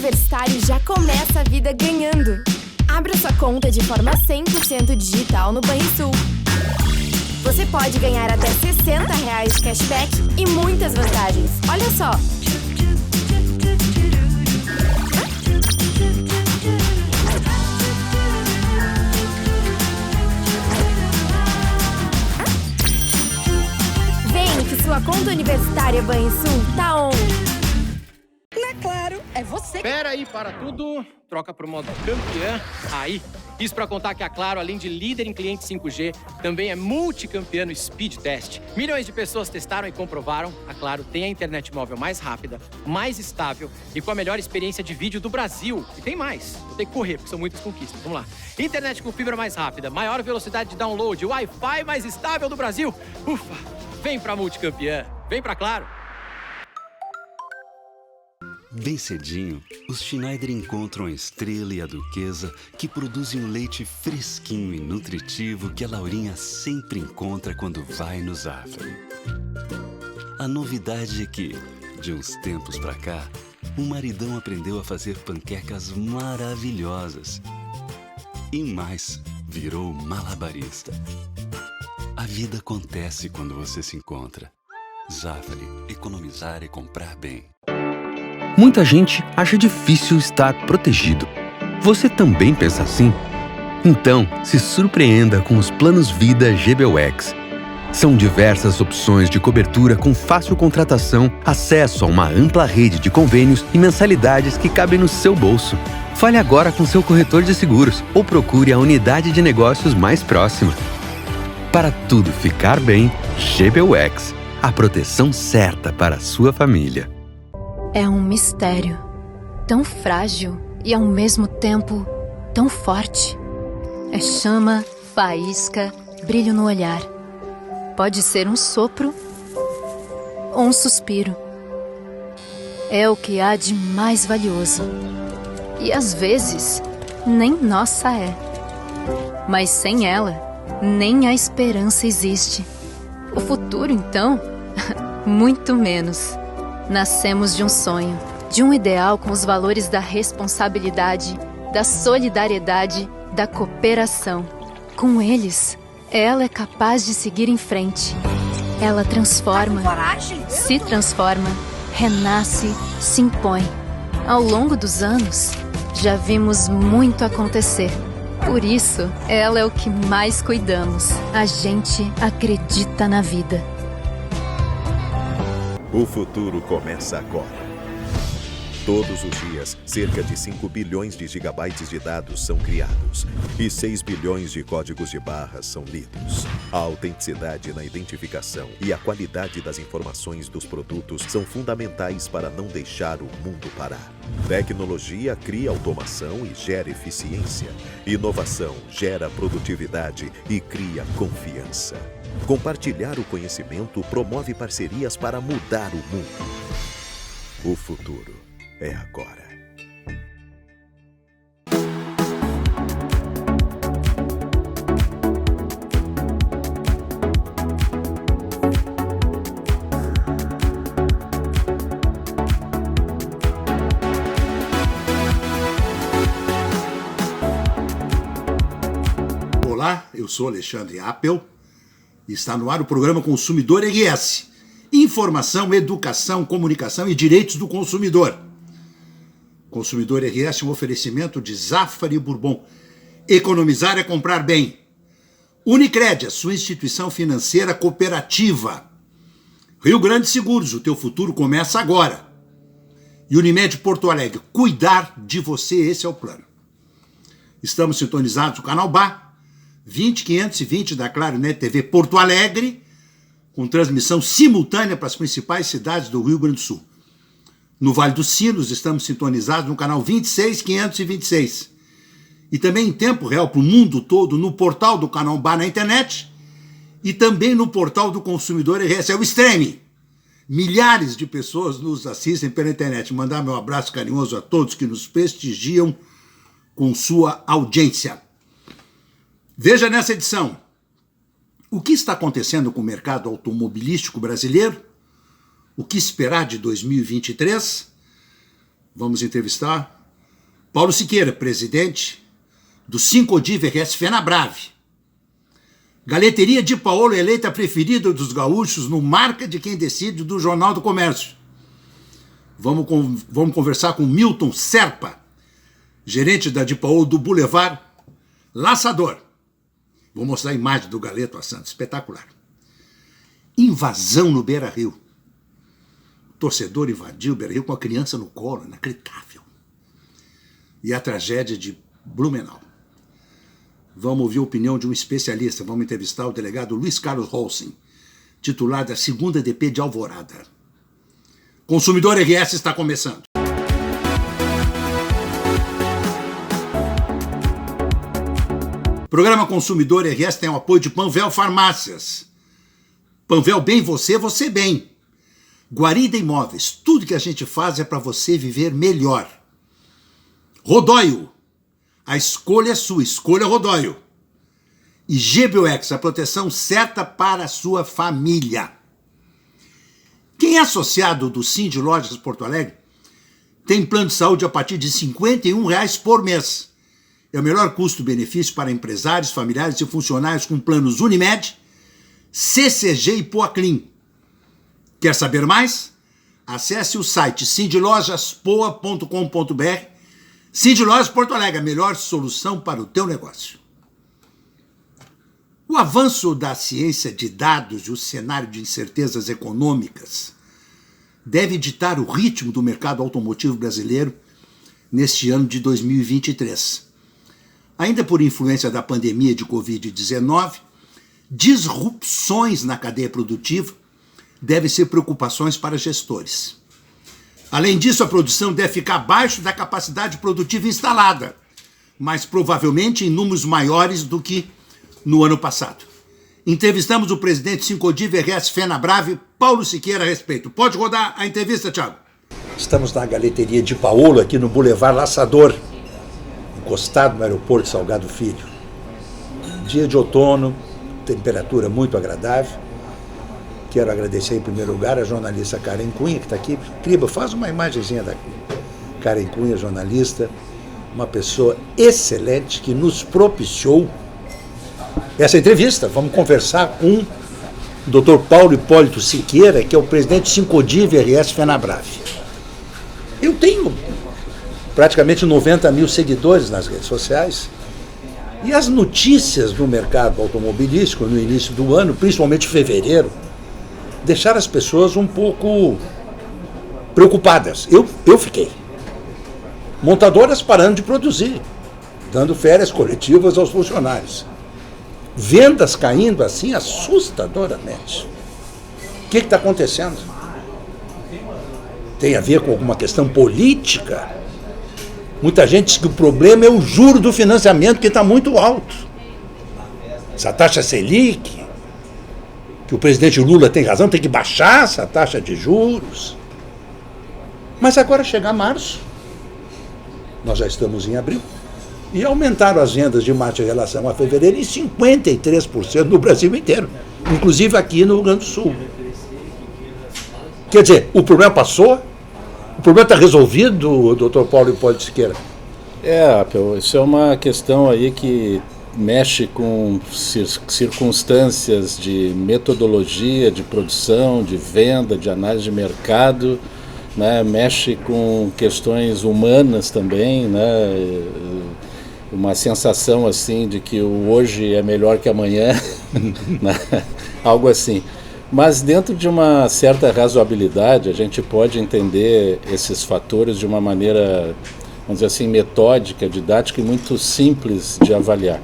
universitário já começa a vida ganhando. Abra sua conta de forma 100% digital no Banrisul. Você pode ganhar até R$60 de cashback e muitas vantagens. Olha só! Vem que sua conta universitária Banrisul tá on! Na Claro, é você. Pera aí, para tudo. Troca pro modo campeã. Aí. Isso pra contar que a Claro, além de líder em cliente 5G, também é multicampeã no Speed Test. Milhões de pessoas testaram e comprovaram. A Claro tem a internet móvel mais rápida, mais estável e com a melhor experiência de vídeo do Brasil. E tem mais. Vou ter que correr, porque são muitas conquistas. Vamos lá. Internet com fibra mais rápida, maior velocidade de download, Wi-Fi mais estável do Brasil. Ufa! Vem pra multicampeã. Vem pra Claro. Bem cedinho, os Schneider encontram a Estrela e a Duquesa, que produzem um leite fresquinho e nutritivo que a Laurinha sempre encontra quando vai no Zafari. A novidade é que, de uns tempos pra cá, o maridão aprendeu a fazer panquecas maravilhosas. E mais, virou malabarista. A vida acontece quando você se encontra. Zafari, economizar e comprar bem. Muita gente acha difícil estar protegido. Você também pensa assim? Então, se surpreenda com os planos Vida GBUX. São diversas opções de cobertura com fácil contratação, acesso a uma ampla rede de convênios e mensalidades que cabem no seu bolso. Fale agora com seu corretor de seguros ou procure a unidade de negócios mais próxima. Para tudo ficar bem, GBUX. A proteção certa para a sua família. É um mistério, tão frágil e ao mesmo tempo tão forte. É chama, faísca, brilho no olhar. Pode ser um sopro ou um suspiro. É o que há de mais valioso. E às vezes, nem nossa é. Mas sem ela, nem a esperança existe. O futuro, então, muito menos. Nascemos de um sonho, de um ideal com os valores da responsabilidade, da solidariedade, da cooperação. Com eles, ela é capaz de seguir em frente. Ela transforma, se transforma, renasce, se impõe. Ao longo dos anos, já vimos muito acontecer. Por isso, ela é o que mais cuidamos. A gente acredita na vida. O futuro começa agora. Todos os dias, cerca de 5 bilhões de gigabytes de dados são criados e 6 bilhões de códigos de barras são lidos. A autenticidade na identificação e a qualidade das informações dos produtos são fundamentais para não deixar o mundo parar. Tecnologia cria automação e gera eficiência. Inovação gera produtividade e cria confiança. Compartilhar o conhecimento promove parcerias para mudar o mundo. O futuro é agora. Olá, eu sou Alexandre Appel e está no ar o programa Consumidor RS. Informação, educação, comunicação e direitos do consumidor. Consumidor RS é um oferecimento de Zafari Bourbon. Economizar é comprar bem. Unicred, a sua instituição financeira cooperativa. Rio Grande Seguros, o teu futuro começa agora. E Unimed Porto Alegre, cuidar de você, esse é o plano. Estamos sintonizados no canal BA, 20520 da Claro Net TV Porto Alegre, com transmissão simultânea para as principais cidades do Rio Grande do Sul. No Vale dos Sinos, estamos sintonizados no canal 26526. E também em tempo real para o mundo todo no portal do canal BA na internet e também no portal do Consumidor RS, é o streaming. Milhares de pessoas nos assistem pela internet. Mandar meu abraço carinhoso a todos que nos prestigiam com sua audiência. Veja nessa edição o que está acontecendo com o mercado automobilístico brasileiro, o que esperar de 2023. Vamos entrevistar Paulo Siqueira, presidente do Sincodiv RS Fenabrave. Galeteria de Paolo, eleita preferida dos gaúchos no Marca de Quem Decide do Jornal do Comércio. Vamos conversar com Milton Serpa, gerente da de Paolo do Boulevard Laçador. Vou mostrar a imagem do galeto assando, espetacular. Invasão no Beira-Rio. O torcedor invadiu o Beira-Rio com a criança no colo, inacreditável. E a tragédia de Blumenau. Vamos ouvir a opinião de um especialista. Vamos entrevistar o delegado Luiz Carlos Holsen, titular da 2ª DP de Alvorada. Consumidor RS está começando. O programa Consumidor RS tem o apoio de Panvel Farmácias. Panvel Bem Você, Você Bem. Guarida Imóveis. Tudo que a gente faz é para você viver melhor. Rodóio. A escolha é sua, escolha Rodóio. E GBUX, a proteção certa para a sua família. Quem é associado do Cindy Lojas Porto Alegre tem plano de saúde a partir de R$ 51,00 por mês. É o melhor custo-benefício para empresários, familiares e funcionários com planos Unimed, CCG e Poaclin. Quer saber mais? Acesse o site cindylojaspoa.com.br. Cindy Lojas Porto Alegre, a melhor solução para o teu negócio. O avanço da ciência de dados e o cenário de incertezas econômicas deve ditar o ritmo do mercado automotivo brasileiro neste ano de 2023. Ainda por influência da pandemia de Covid-19, disrupções na cadeia produtiva devem ser preocupações para gestores. Além disso, a produção deve ficar abaixo da capacidade produtiva instalada, mas provavelmente em números maiores do que no ano passado. Entrevistamos o presidente Sincodiv RS Fenabrave, Paulo Siqueira, a respeito. Pode rodar a entrevista, Thiago. Estamos na Galeteria de Paolo, aqui no Boulevard Laçador, encostado no aeroporto Salgado Filho. Dia de outono, temperatura muito agradável. Quero agradecer em primeiro lugar a jornalista Karen Cunha, que está aqui. Criba, faz uma imagenzinha da Karen Cunha, jornalista, uma pessoa excelente que nos propiciou essa entrevista. Vamos conversar com o Dr. Paulo Hipólito Siqueira, que é o presidente do Sincodiv RS Fenabrave. Eu tenho praticamente 90 mil seguidores nas redes sociais e as notícias do mercado automobilístico no início do ano, principalmente em fevereiro, deixaram as pessoas um pouco preocupadas. Eu fiquei. Montadoras parando de produzir, dando férias coletivas aos funcionários. Vendas caindo assim assustadoramente. O que está acontecendo? Tem a ver com alguma questão política? Muita gente diz que o problema é o juro do financiamento, que está muito alto. Essa taxa Selic, que o presidente Lula tem razão, tem que baixar essa taxa de juros. Mas agora chegar março, nós já estamos em abril, e aumentaram as vendas de março em relação a fevereiro em 53% no Brasil inteiro, inclusive aqui no Rio Grande do Sul. Quer dizer, o problema passou? O problema está resolvido, doutor Paulo Hipólito Siqueira? Isso é uma questão aí que mexe com circunstâncias de metodologia, de produção, de venda, de análise de mercado, né? Mexe com questões humanas também, né? Uma sensação assim de que o hoje é melhor que amanhã, né? Algo assim. Mas dentro de uma certa razoabilidade, a gente pode entender esses fatores de uma maneira, vamos dizer assim, metódica, didática e muito simples de avaliar.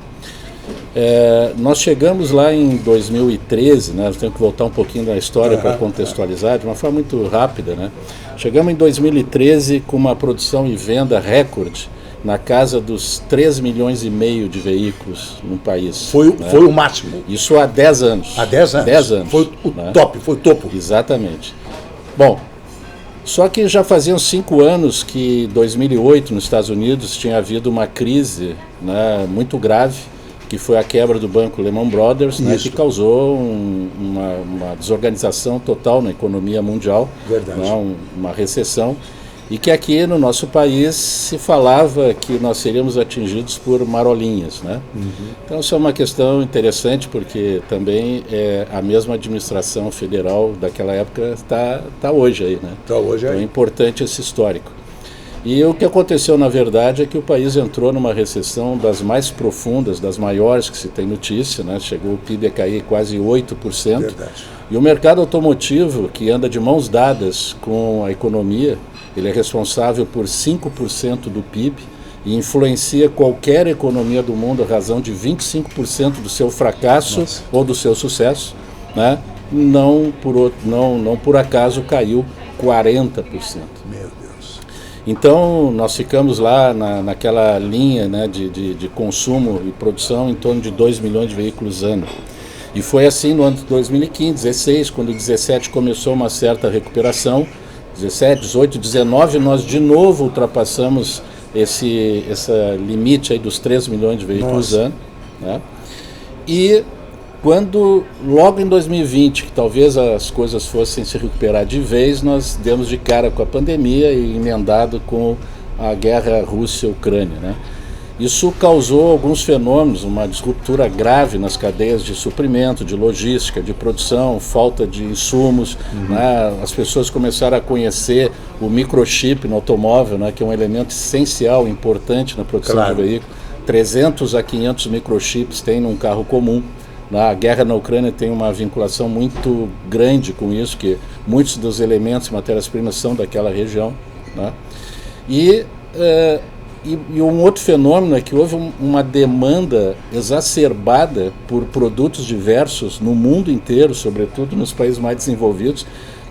Nós chegamos lá em 2013, né? Nós temos que voltar um pouquinho na história para contextualizar, de uma forma muito rápida, né? Chegamos em 2013 com uma produção e venda recorde na casa dos 3,5 milhões de veículos no país. Foi o máximo. Isso há 10 anos. Há 10 anos. 10 anos. Foi o top, foi o topo. Exatamente. Bom, só que já faziam 5 anos que, em 2008, nos Estados Unidos, tinha havido uma crise, né, muito grave, que foi a quebra do banco Lehman Brothers, né, que causou uma desorganização total na economia mundial, né, uma recessão. e que aqui no nosso país se falava que nós seríamos atingidos por marolinhas, né? Então isso é uma questão interessante, porque também a mesma administração federal daquela época está hoje aí, né? Tá hoje aí. Então é importante esse histórico. E o que aconteceu, na verdade, é que o país entrou numa recessão das mais profundas, das maiores que se tem notícia, né? Chegou o PIB a cair quase 8%. Verdade. E o mercado automotivo, que anda de mãos dadas com a economia, ele é responsável por 5% do PIB e influencia qualquer economia do mundo a razão de 25% do seu fracasso ou do seu sucesso, né? Não por acaso caiu 40%. Meu Deus. Então nós ficamos lá naquela linha, né, de consumo e produção em torno de 2 milhões de veículos ano. E foi assim no ano de 2015, 16, quando 17 começou uma certa recuperação, 17, 18, 19, nós de novo ultrapassamos esse limite aí dos 3 milhões de veículos ano, né? E quando, logo em 2020, que talvez as coisas fossem se recuperar de vez, nós demos de cara com a pandemia e emendado com a guerra Rússia-Ucrânia, né? Isso causou alguns fenômenos, uma disruptura grave nas cadeias de suprimento, de logística, de produção, falta de insumos, né? As pessoas começaram a conhecer o microchip no automóvel, né? Que é um elemento essencial, importante na produção de veículo. 300 a 500 microchips tem num carro comum. A guerra na Ucrânia tem uma vinculação muito grande com isso, que muitos dos elementos e matérias-primas são daquela região, né? E um outro fenômeno é que houve uma demanda exacerbada por produtos diversos no mundo inteiro, sobretudo nos países mais desenvolvidos,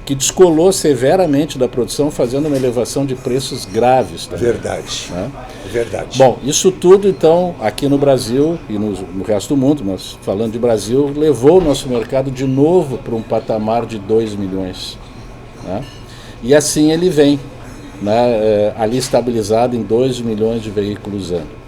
que descolou severamente da produção, fazendo uma elevação de preços graves também. Verdade. Né? Verdade. Bom, isso tudo, então, aqui no Brasil e no resto do mundo, mas falando de Brasil, levou o nosso mercado de novo para um patamar de 2 milhões. Né? E assim ele vem, né, ali estabilizado em 2 milhões de veículos ano.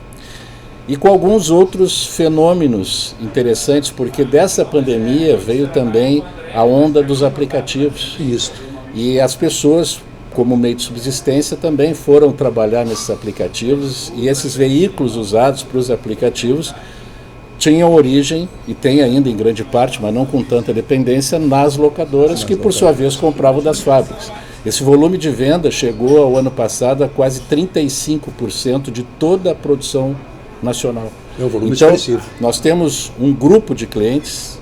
E com alguns outros fenômenos interessantes, porque dessa pandemia veio também a onda dos aplicativos. Isso. E as pessoas, como meio de subsistência, também foram trabalhar nesses aplicativos, e esses veículos usados para os aplicativos tinham origem, e tem ainda em grande parte, mas não com tanta dependência, nas locadoras, que por sua vez compravam das fábricas. Esse volume de venda chegou ao ano passado a quase 35% de toda a produção nacional. É um volume então, expressivo. Nós temos um grupo de clientes,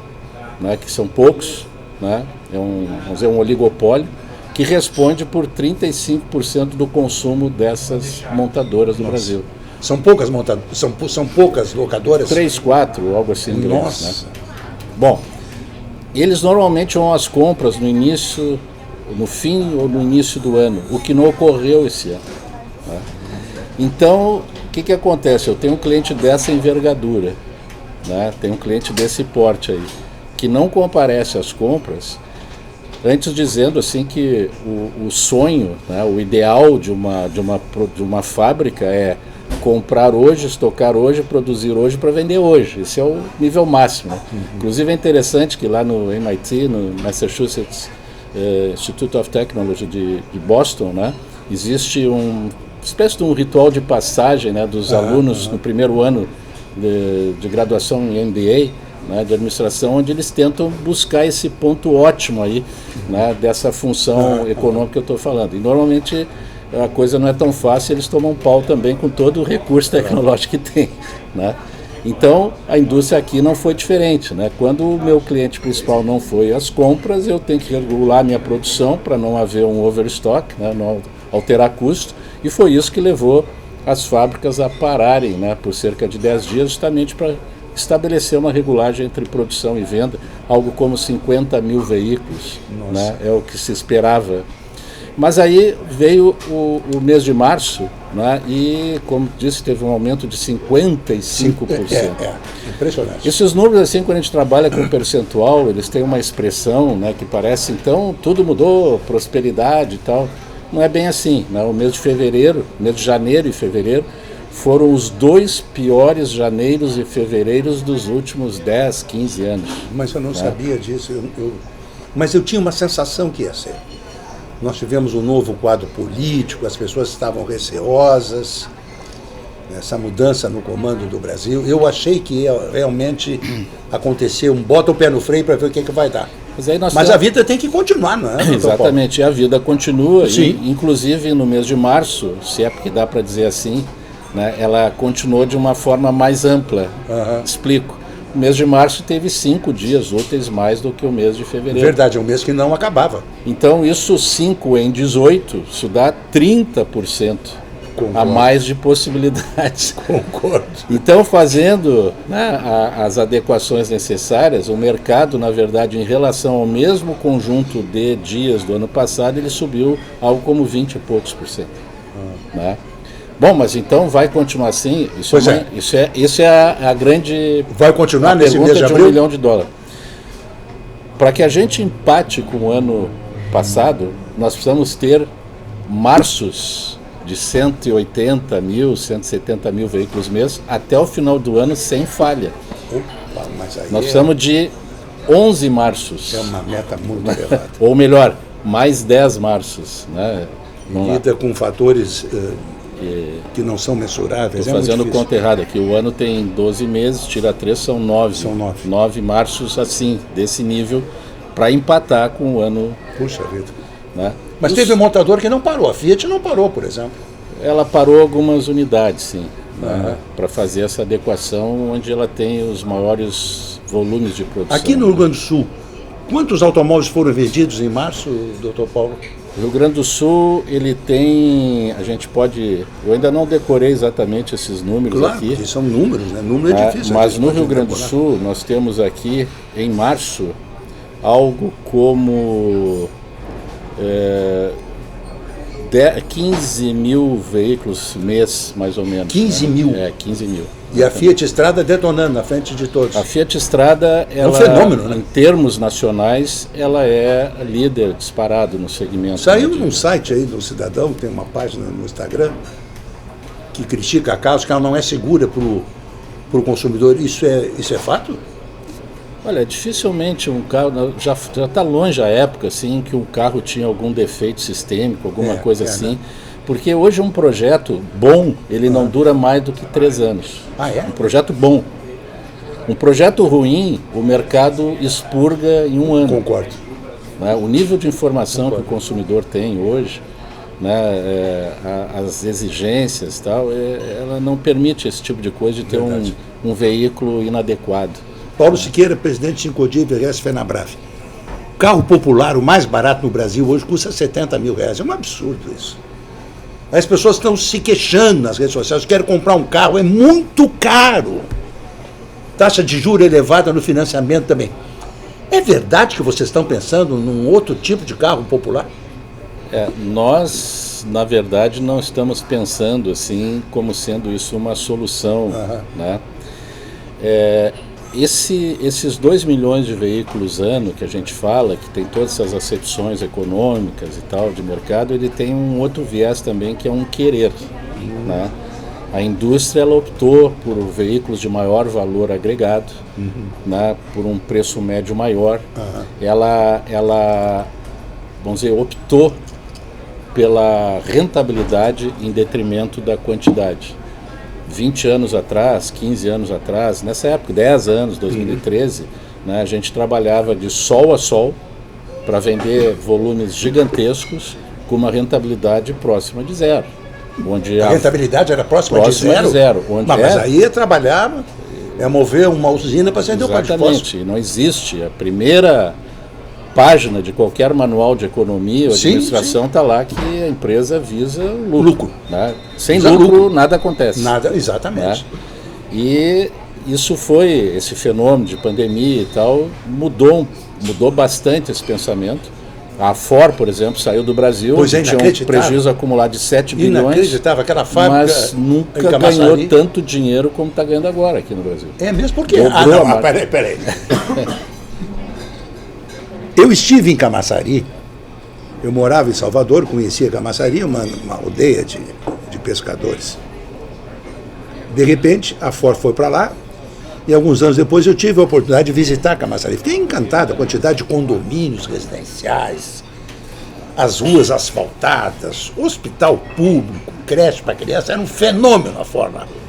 né, que são poucos, né, vamos dizer, um oligopólio, que responde por 35% do consumo dessas montadoras do Brasil. São poucas montadoras, são poucas locadoras? 3, 4, algo assim. Nossa! Grandes, né? Bom, eles normalmente vão às compras no início, no fim ou no início do ano, o que não ocorreu esse ano. Né? Então, o que acontece? Eu tenho um cliente dessa envergadura, né? Tenho um cliente desse porte aí, que não comparece às compras, antes dizendo assim que o sonho, né, o ideal de uma fábrica é comprar hoje, estocar hoje, produzir hoje para vender hoje. Esse é o nível máximo. Né? Inclusive é interessante que lá no MIT, no Massachusetts Institute of Technology de Boston, né, existe uma espécie de um ritual de passagem, né, dos alunos no primeiro ano de graduação em MBA, né, de administração, onde eles tentam buscar esse ponto ótimo aí, né, dessa função econômica que eu estou falando. E normalmente a coisa não é tão fácil, eles tomam pau também com todo o recurso tecnológico que tem, né? Então, a indústria aqui não foi diferente, né? Quando o meu cliente principal não foi às compras, eu tenho que regular a minha produção para não haver um overstock, né? Não alterar custo, e foi isso que levou as fábricas a pararem, né, por cerca de 10 dias, justamente para estabelecer uma regulagem entre produção e venda, algo como 50 mil veículos, né? É o que se esperava. Mas aí veio o mês de março, né, e, como disse, teve um aumento de 55%. Impressionante. Esses números, assim, quando a gente trabalha com percentual, eles têm uma expressão, né, que parece, então, tudo mudou, prosperidade e tal. Não é bem assim, né? O mês de fevereiro, mês de janeiro e fevereiro, foram os 2 piores janeiros e fevereiros dos últimos 10, 15 anos. Mas eu não sabia disso, mas eu tinha uma sensação que ia ser. nós tivemos um novo quadro político, as pessoas estavam receosas, essa mudança no comando do Brasil. Eu achei que ia realmente acontecer bota o pé no freio para ver o que vai dar. Mas a vida tem que continuar, não é? Exatamente, Paulo? a vida continua, Sim. E, inclusive no mês de março, se é que dá para dizer assim, né, ela continuou de uma forma mais ampla. Explico. O mês de março teve 5 dias úteis mais do que o mês de fevereiro. Verdade, é um mês que não acabava. Então isso 5 em 18, isso dá 30%. Concordo. A mais de possibilidades. Concordo. Então, fazendo, né, as adequações necessárias, o mercado, na verdade, em relação ao mesmo conjunto de dias do ano passado, ele subiu algo como 20 e poucos %. Né? Bom, mas então vai continuar assim? Isso é a grande... Vai continuar nesse mês de abril? $1 milhão. Para que a gente empate com o ano passado, nós precisamos ter marços de 180 mil, 170 mil veículos mês até o final do ano sem falha. Opa, mas aí nós precisamos de 11 marços. É uma meta muito elevada. Ou melhor, mais 10 marços. Né? Lida com fatores que não são mensuráveis. Estou fazendo conta errada aqui. O ano tem 12 meses, tira 3, são 9. São 9. 9 marços assim, desse nível, para empatar com o ano. Puxa vida. Né? Mas teve um montador que não parou. A Fiat não parou, por exemplo. Ela parou algumas unidades, sim, né, para fazer essa adequação onde ela tem os maiores volumes de produção. Aqui no Rio Grande do Sul, quantos automóveis foram vendidos em março, doutor Paulo? O Rio Grande do Sul, ele tem, a gente pode, eu ainda não decorei exatamente esses números aqui. Claro, são números, né? Número é difícil. Mas no Rio Grande do Sul, nós temos aqui, em março, algo como 15 mil veículos mês, mais ou menos. 15 mil? 15 mil. E a Fiat Strada detonando na frente de todos. A Fiat Strada, ela, é um fenômeno, né? Em termos nacionais, ela é líder disparado no segmento. Saiu num site aí do Cidadão, tem uma página no Instagram, que critica a carros, que ela não é segura para o consumidor. Isso é fato? Olha, dificilmente um carro, já está longe a época assim, que um carro tinha algum defeito sistêmico, alguma coisa assim, né? Porque hoje um projeto bom, ele não dura mais do que 3 anos. Um projeto bom. Um projeto ruim, o mercado expurga em 1 ano. Concordo. Né? O nível de informação que o consumidor tem hoje, né, as exigências e tal, ela não permite esse tipo de coisa de ter um veículo inadequado. Paulo Siqueira, presidente de Sincodiv e Fenabrave. O carro popular, o mais barato no Brasil hoje, custa R$70 mil. É um absurdo isso. As pessoas estão se queixando nas redes sociais, querem comprar um carro, é muito caro. Taxa de juros elevada no financiamento também. É verdade que vocês estão pensando num outro tipo de carro popular? Nós, na verdade, não estamos pensando assim como sendo isso uma solução, né? Esses 2 milhões de veículos ano que a gente fala, que tem todas essas acepções econômicas e tal de mercado, ele tem um outro viés também, que é um querer. Né? A indústria, ela optou por veículos de maior valor agregado, né? Por um preço médio maior. Ela, vamos dizer, optou pela rentabilidade em detrimento da quantidade. 20 anos atrás, 15 anos atrás, nessa época, 10 anos, 2013, né, a gente trabalhava de sol a sol para vender volumes gigantescos com uma rentabilidade próxima de zero. Onde a rentabilidade era próxima de zero? Mas aí é trabalhar, é mover uma usina para acender o par de fósforo. Exatamente, não existe. A primeira página de qualquer manual de economia ou administração está lá que a empresa visa lucro. Né? Sem lucro nada acontece. Nada, exatamente. Né? E isso foi, esse fenômeno de pandemia e tal, mudou bastante esse pensamento. A Ford, por exemplo, saiu do Brasil, tinha um prejuízo acumulado de 7 bilhões, inacreditável, aquela fábrica, mas nunca ganhou tanto dinheiro como está ganhando agora aqui no Brasil. É mesmo? Por quê? Peraí. Eu estive em Camaçari, eu morava em Salvador, conhecia Camaçari, uma aldeia de pescadores. De repente, a Ford foi para lá, e alguns anos depois eu tive a oportunidade de visitar Camaçari. Fiquei encantado, a quantidade de condomínios residenciais, as ruas asfaltadas, hospital público, creche para criança, era um fenômeno a Ford na rua.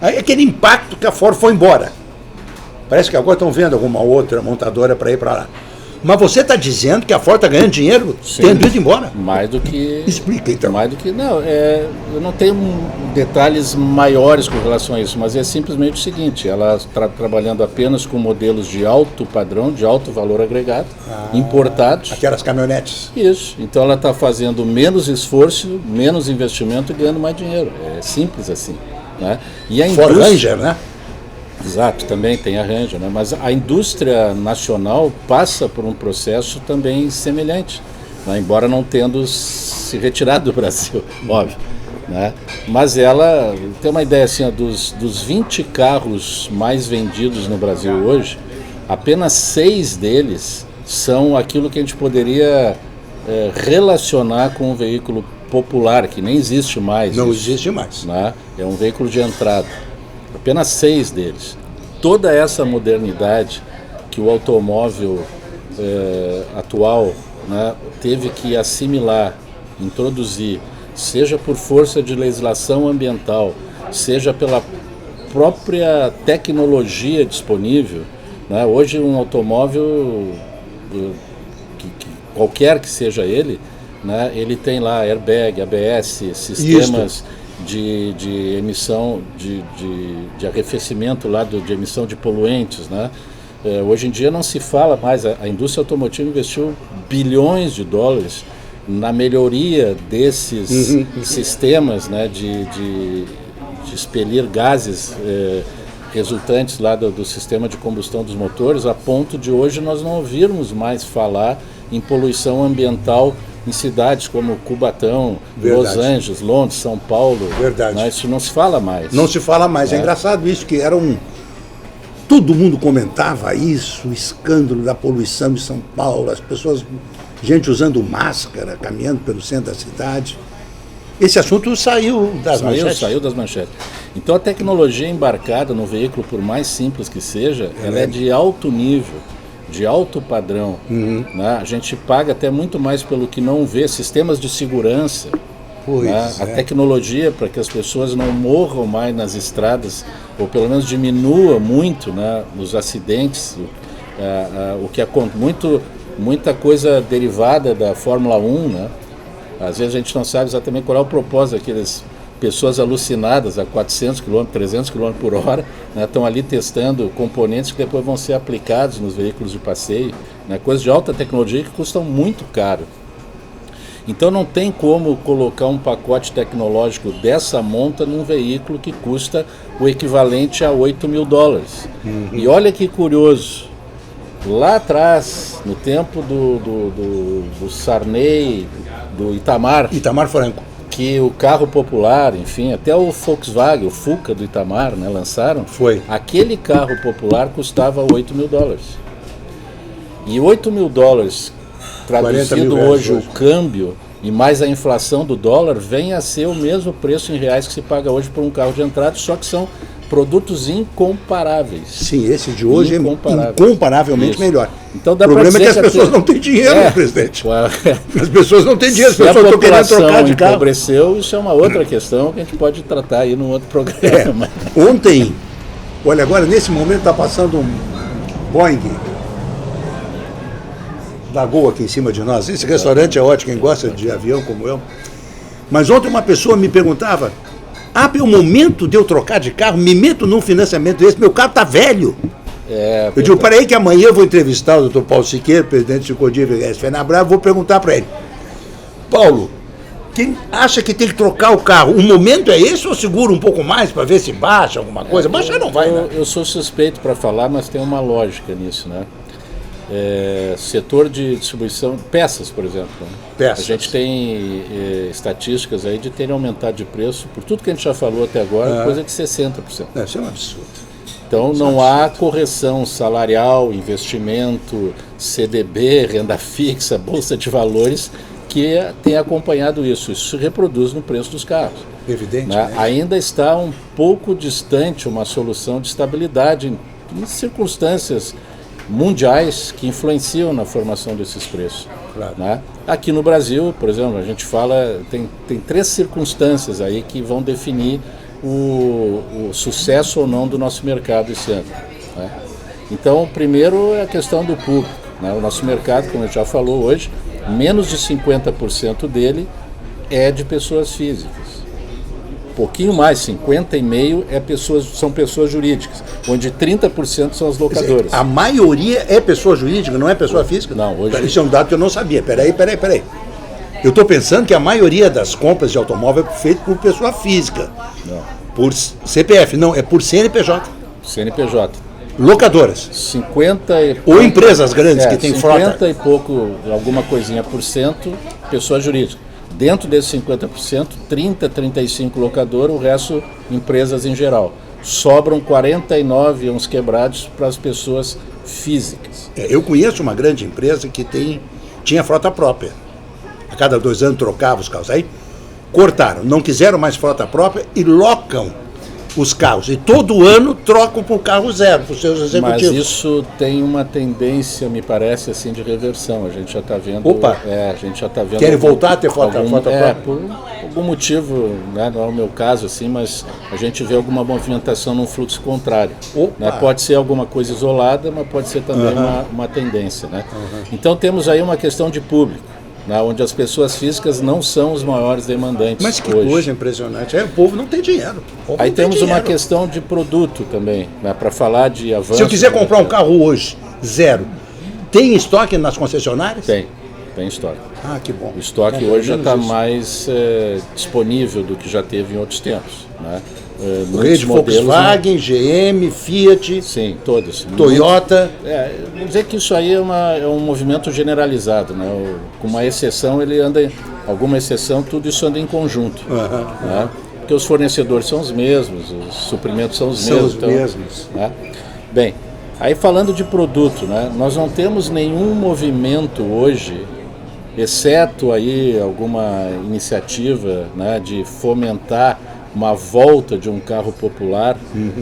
Aí aquele impacto que a Ford foi embora. Parece que agora estão vendo alguma outra montadora para ir para lá. Mas você está dizendo que a Ford está ganhando dinheiro tendo ido embora? Mais do que... Explica, então. Mais do que... Não, eu não tenho detalhes maiores com relação a isso, mas é simplesmente o seguinte, ela está trabalhando apenas com modelos de alto padrão, de alto valor agregado, importados. Aquelas caminhonetes. Isso. Então ela está fazendo menos esforço, menos investimento e ganhando mais dinheiro. É simples assim. Né? E a Ford Ranger, né? Exato, também tem a Ranger, né? Mas a indústria nacional passa por um processo também semelhante, né? Embora não tendo se retirado do Brasil, óbvio. Né? Mas ela tem uma ideia assim, ó, dos 20 carros mais vendidos no Brasil hoje, apenas 6 deles são aquilo que a gente poderia relacionar com um veículo popular, que nem existe mais. Não existe mais. Né? É um veículo de entrada. Apenas 6 deles. Toda essa modernidade que o automóvel atual, né, teve que assimilar, introduzir, seja por força de legislação ambiental, seja pela própria tecnologia disponível, né? Hoje um automóvel, qualquer que seja ele, né, ele tem lá airbag, ABS, sistemas de emissão, de arrefecimento lá de emissão de poluentes, né? Hoje em dia não se fala mais, a indústria automotiva investiu bilhões de dólares na melhoria desses sistemas, né, de expelir gases resultantes lá do sistema de combustão dos motores, a ponto de hoje nós não ouvirmos mais falar em poluição ambiental em cidades como Cubatão, Los Angeles, Londres, São Paulo. Verdade. Né? Isso não se fala mais. Não se fala mais. É engraçado isso, que era todo mundo comentava isso, o escândalo da poluição em São Paulo, as pessoas, gente usando máscara, caminhando pelo centro da cidade. Esse assunto saiu das manchetes. Saiu das manchetes. Então a tecnologia embarcada no veículo, por mais simples que seja, ela é de alto nível, de alto padrão. Né? A gente paga até muito mais pelo que não vê, sistemas de segurança. Né? A tecnologia para que as pessoas não morram mais nas estradas, ou pelo menos diminua muito, né, os acidentes, o que muita coisa derivada da Fórmula 1, né? Às vezes a gente não sabe exatamente qual é o propósito daquelas pessoas alucinadas a 400 km, 300 km por hora, né, estão ali testando componentes que depois vão ser aplicados nos veículos de passeio, né, coisas de alta tecnologia que custam muito caro. Então não tem como colocar um pacote tecnológico dessa monta num veículo que custa o equivalente a $8 mil. E olha que curioso, lá atrás, no tempo do Sarney, do Itamar Franco, que o carro popular, enfim, até o Volkswagen, o Fuca do Itamar, né, lançaram, aquele carro popular custava $8 mil. E $8 mil, traduzindo hoje o câmbio e mais a inflação do dólar, vem a ser o mesmo preço em reais que se paga hoje por um carro de entrada, só que são produtos incomparáveis. Sim, esse de hoje é incomparavelmente melhor. Então, o problema é que as pessoas não têm dinheiro, presidente. As pessoas não têm dinheiro, as pessoas estão querendo trocar de carro. Empobreceu, isso é uma outra questão que a gente pode tratar aí num outro programa. Ontem, olha, agora nesse momento está passando um Boeing da Gol aqui em cima de nós. Esse restaurante é ótimo, quem gosta de avião como eu. Mas ontem uma pessoa me perguntava: é o momento de eu trocar de carro, me meto num financiamento desse, meu carro está velho. Eu digo, peraí que amanhã eu vou entrevistar o Dr. Paulo Siqueira, presidente do Cicodivre FENABRAVE, vou perguntar para ele: Paulo, quem acha que tem que trocar o carro, o momento é esse ou segura um pouco mais para ver se baixa alguma coisa? Baixar não vai, né? Eu sou suspeito para falar, mas tem uma lógica nisso, né? Setor de distribuição, peças, por exemplo. Né? Peças. A gente tem estatísticas aí de terem aumentado de preço, por tudo que a gente já falou até agora, coisa de 60%. Isso é um absurdo. Então não há correção salarial, investimento, CDB, renda fixa, bolsa de valores, que tenha acompanhado isso. Isso se reproduz no preço dos carros. Evidente. Né? Ainda está um pouco distante uma solução de estabilidade em circunstâncias mundiais que influenciam na formação desses preços. Claro. Né? Aqui no Brasil, por exemplo, a gente fala, tem 3 circunstâncias aí que vão definir o sucesso ou não do nosso mercado esse ano. Né? Então, o primeiro é a questão do público. Né? O nosso mercado, como a gente já falou hoje, menos de 50% dele é de pessoas físicas. Pouquinho mais, 50,5% são pessoas jurídicas, onde 30% são as locadoras. A maioria é pessoa jurídica, não é pessoa física? Não, hoje... Isso é um dado que eu não sabia. Peraí. Eu estou pensando que a maioria das compras de automóvel é feita por pessoa física. Não. Por CPF, não, é por CNPJ. CNPJ. Locadoras. 50 e... Ou empresas grandes que têm 50 frota. 50 e pouco, alguma coisinha por cento, pessoa jurídica. Dentro desses 50%, 30, 35 locadora, o resto empresas em geral. Sobram 49, uns quebrados, para as pessoas físicas. Eu conheço uma grande empresa que tinha frota própria. A cada 2 anos trocava os carros. Aí cortaram, não quiseram mais frota própria e locam os carros. E todo ano trocam por carro zero, para os seus executivos. Mas isso tem uma tendência, me parece, assim, de reversão. A gente já está vendo... Opa! A gente já está vendo... Querem voltar a ter frota própria? Por algum motivo, né, não é o meu caso, assim, mas a gente vê alguma movimentação num fluxo contrário. Né? Pode ser alguma coisa isolada, mas pode ser também uma tendência. Né? Então temos aí uma questão de público, né, onde as pessoas físicas não são os maiores demandantes. Mas que hoje. Coisa impressionante. O povo não tem dinheiro. Aí temos uma questão de produto também, né, para falar de avanço. Se eu quiser comprar um carro hoje, zero, tem estoque nas concessionárias? Tem estoque. Ah, que bom. O estoque hoje já está mais disponível do que já teve em outros tempos. Né? Rede Volkswagen, GM, Fiat. Sim, todos. Toyota. Vamos dizer que isso aí é um movimento generalizado. Né? Com uma exceção, alguma exceção, tudo isso anda em conjunto. Né? Porque os fornecedores são os mesmos, os suprimentos são os mesmos. Né? Bem, aí falando de produto, né? Nós não temos nenhum movimento hoje, exceto aí alguma iniciativa, né, de fomentar uma volta de um carro popular,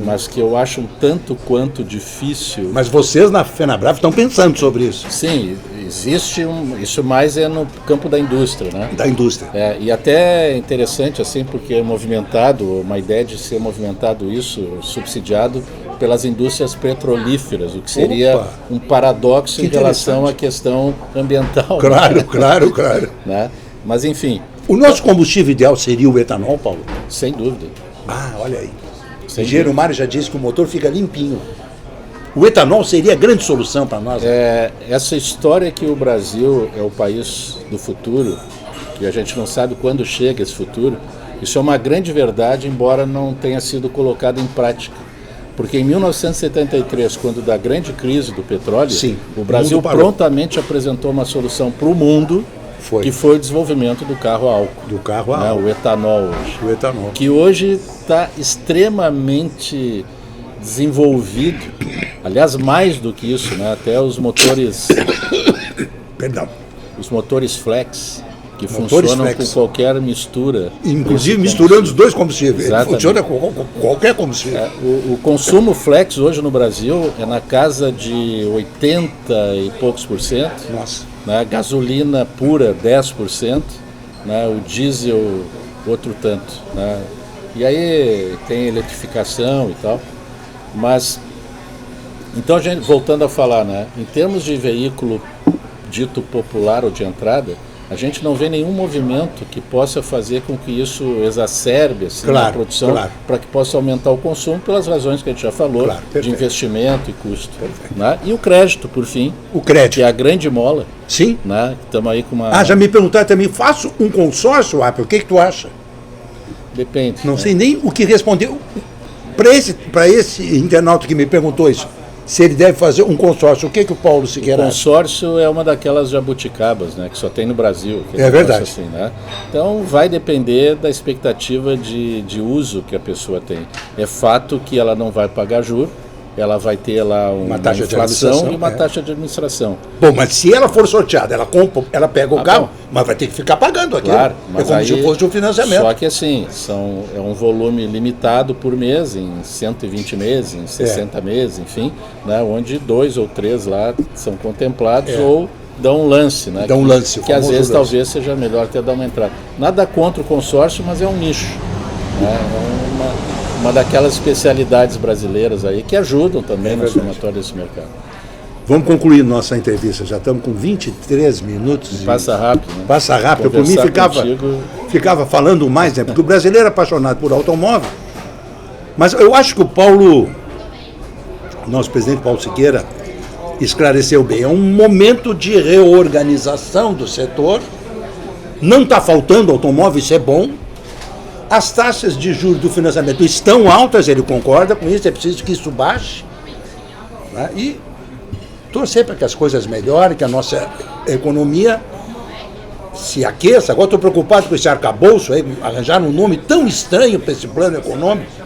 mas que eu acho um tanto quanto difícil. Mas vocês na Fenabrave estão pensando sobre isso? Sim, existe isso mais é no campo da indústria, né? Da indústria. E até é interessante assim, porque é movimentado, uma ideia de ser movimentado isso, subsidiado pelas indústrias petrolíferas, o que seria um paradoxo em relação à questão ambiental. Claro. Né? Mas enfim... O nosso combustível ideal seria o etanol, Paulo? Sem dúvida. Ah, olha aí. O engenheiro Mário já disse que o motor fica limpinho. O etanol seria a grande solução para nós? Essa história que o Brasil é o país do futuro, que a gente não sabe quando chega esse futuro, isso é uma grande verdade, embora não tenha sido colocado em prática. Porque em 1973, quando da grande crise do petróleo, o Brasil prontamente apresentou uma solução para o mundo, que foi o desenvolvimento do carro a álcool. Do carro a álcool. O etanol hoje. O etanol. Que hoje está extremamente desenvolvido. Aliás, mais do que isso, né? Até os motores... Perdão. Os motores flex, que funcionam com qualquer mistura. Inclusive misturando os dois combustíveis. Exatamente. Funciona com qualquer combustível. O consumo flex hoje no Brasil é na casa de 80 e poucos %. Nossa. Né? Gasolina pura, 10%. Né? O diesel, outro tanto. Né? E aí tem eletrificação e tal. Mas, então, voltando a falar, né? Em termos de veículo dito popular ou de entrada, a gente não vê nenhum movimento que possa fazer com que isso exacerbe assim, a produção, para que possa aumentar o consumo, pelas razões que a gente já falou, de investimento e custo. Né? E o crédito, por fim, que é a grande mola. Sim. Né? Estamos aí com uma... já me perguntaram também, faço um consórcio, Apple, o que tu acha? Depende. Não sei nem o que responder. Para esse internauta que me perguntou isso, se ele deve fazer um consórcio, o que o Paulo Siqueira acha? O consórcio é uma daquelas jabuticabas, né, que só tem no Brasil. É verdade. Assim, né? Então vai depender da expectativa de uso que a pessoa tem. É fato que ela não vai pagar juros, ela vai ter lá uma taxa inflação e uma taxa de administração. Bom, mas se ela for sorteada, ela pega o carro, mas vai ter que ficar pagando aquilo. Claro, mas é como se fosse um financiamento. Só que assim, é um volume limitado por mês, em 120 meses, em 60 meses, enfim, né, onde 2 ou 3 lá são contemplados ou dão um lance, né? Dão um lance, que às vezes talvez seja melhor até dar uma entrada. Nada contra o consórcio, mas é um nicho. Né? É uma daquelas especialidades brasileiras aí que ajudam também na somatória desse mercado. Vamos concluir nossa entrevista, já estamos com 23 minutos. Passa rápido, né? Passa rápido, por mim ficava falando mais, né? Porque o brasileiro é apaixonado por automóvel, mas eu acho que o nosso presidente Paulo Siqueira, esclareceu bem. É um momento de reorganização do setor, não está faltando automóvel, isso é bom. As taxas de juros do financiamento estão altas, ele concorda com isso, é preciso que isso baixe. Né? E torcer para que as coisas melhorem, que a nossa economia se aqueça. Agora estou preocupado com esse arcabouço, aí, arranjar um nome tão estranho para esse plano econômico.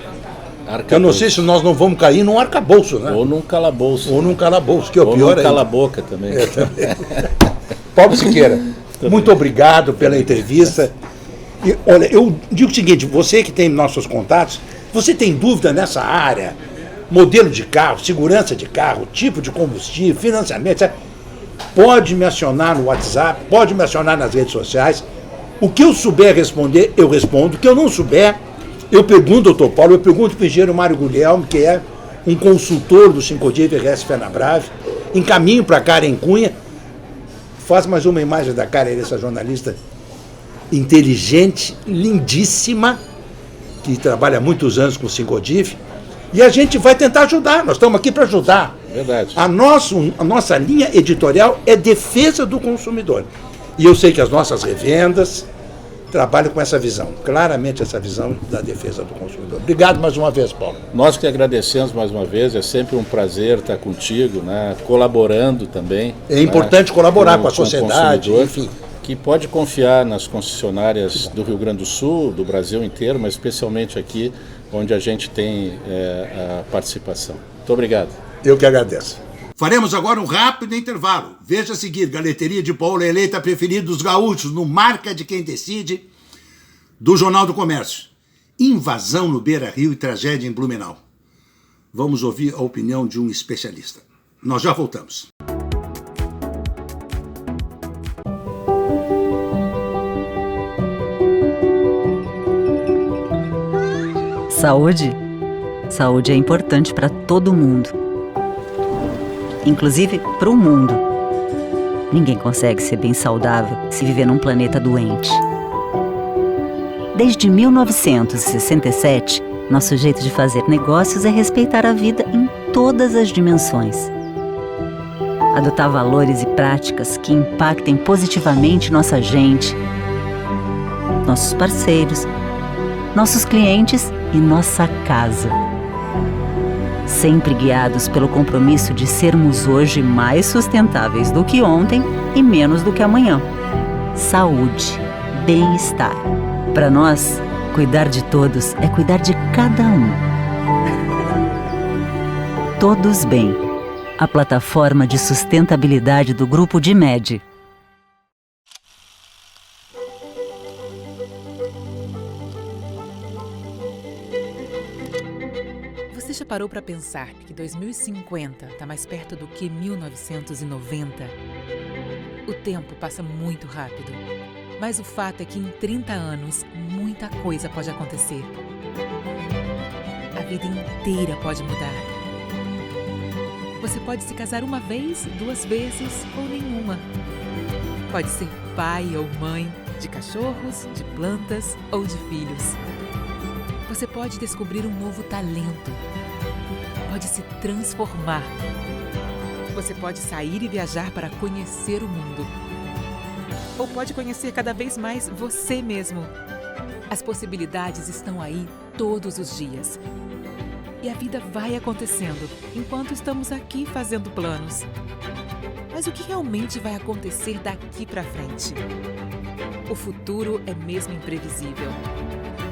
Eu não sei se nós não vamos cair num arcabouço, né? Ou num calabouço. Ou num calabouço, que é o pior aí. Ou num cala-boca também. Paulo Siqueira, muito obrigado pela entrevista. E, olha, eu digo o seguinte, você que tem nossos contatos, você tem dúvida nessa área, modelo de carro, segurança de carro, tipo de combustível, financiamento, etc., pode me acionar no WhatsApp, pode me acionar nas redes sociais. O que eu souber responder, eu respondo. O que eu não souber, eu pergunto, doutor Paulo, eu pergunto para o engenheiro Mário Guglielmo, que é um consultor do 5G VRS Fenabrave, encaminho para a Karen Cunha, faz mais uma imagem da Karen, essa jornalista inteligente, lindíssima, que trabalha há muitos anos com o 5G, e a gente vai tentar ajudar, nós estamos aqui para ajudar. Verdade. A nossa linha editorial é defesa do consumidor. E eu sei que as nossas revendas trabalham com essa visão, claramente essa visão da defesa do consumidor. Obrigado mais uma vez, Paulo. Nós que agradecemos mais uma vez, é sempre um prazer estar contigo, né, colaborando também. É importante colaborar com a sociedade, enfim. Que pode confiar nas concessionárias do Rio Grande do Sul, do Brasil inteiro, mas especialmente aqui, onde a gente tem a participação. Muito obrigado. Eu que agradeço. Faremos agora um rápido intervalo. Veja a seguir, Galeteria de Paulo eleita preferida dos gaúchos no Marca de Quem Decide, do Jornal do Comércio. Invasão no Beira-Rio e tragédia em Blumenau. Vamos ouvir a opinião de um especialista. Nós já voltamos. Saúde? Saúde é importante para todo mundo. Inclusive para o mundo. Ninguém consegue ser bem saudável se viver num planeta doente. Desde 1967, nosso jeito de fazer negócios é respeitar a vida em todas as dimensões. Adotar valores e práticas que impactem positivamente nossa gente, nossos parceiros, nossos clientes e nossa casa. Sempre guiados pelo compromisso de sermos hoje mais sustentáveis do que ontem e menos do que amanhã. Saúde, bem-estar. Para nós, cuidar de todos é cuidar de cada um. Todos Bem, a plataforma de sustentabilidade do Grupo DIMED. Você já parou para pensar que 2050 está mais perto do que 1990? O tempo passa muito rápido, mas o fato é que em 30 anos muita coisa pode acontecer. A vida inteira pode mudar. Você pode se casar uma vez, 2 vezes ou nenhuma. Pode ser pai ou mãe de cachorros, de plantas ou de filhos. Você pode descobrir um novo talento. Pode se transformar. Você pode sair e viajar para conhecer o mundo. Ou pode conhecer cada vez mais você mesmo. As possibilidades estão aí todos os dias. E a vida vai acontecendo enquanto estamos aqui fazendo planos. A Mas o que realmente vai acontecer daqui para frente? O futuro é mesmo imprevisível.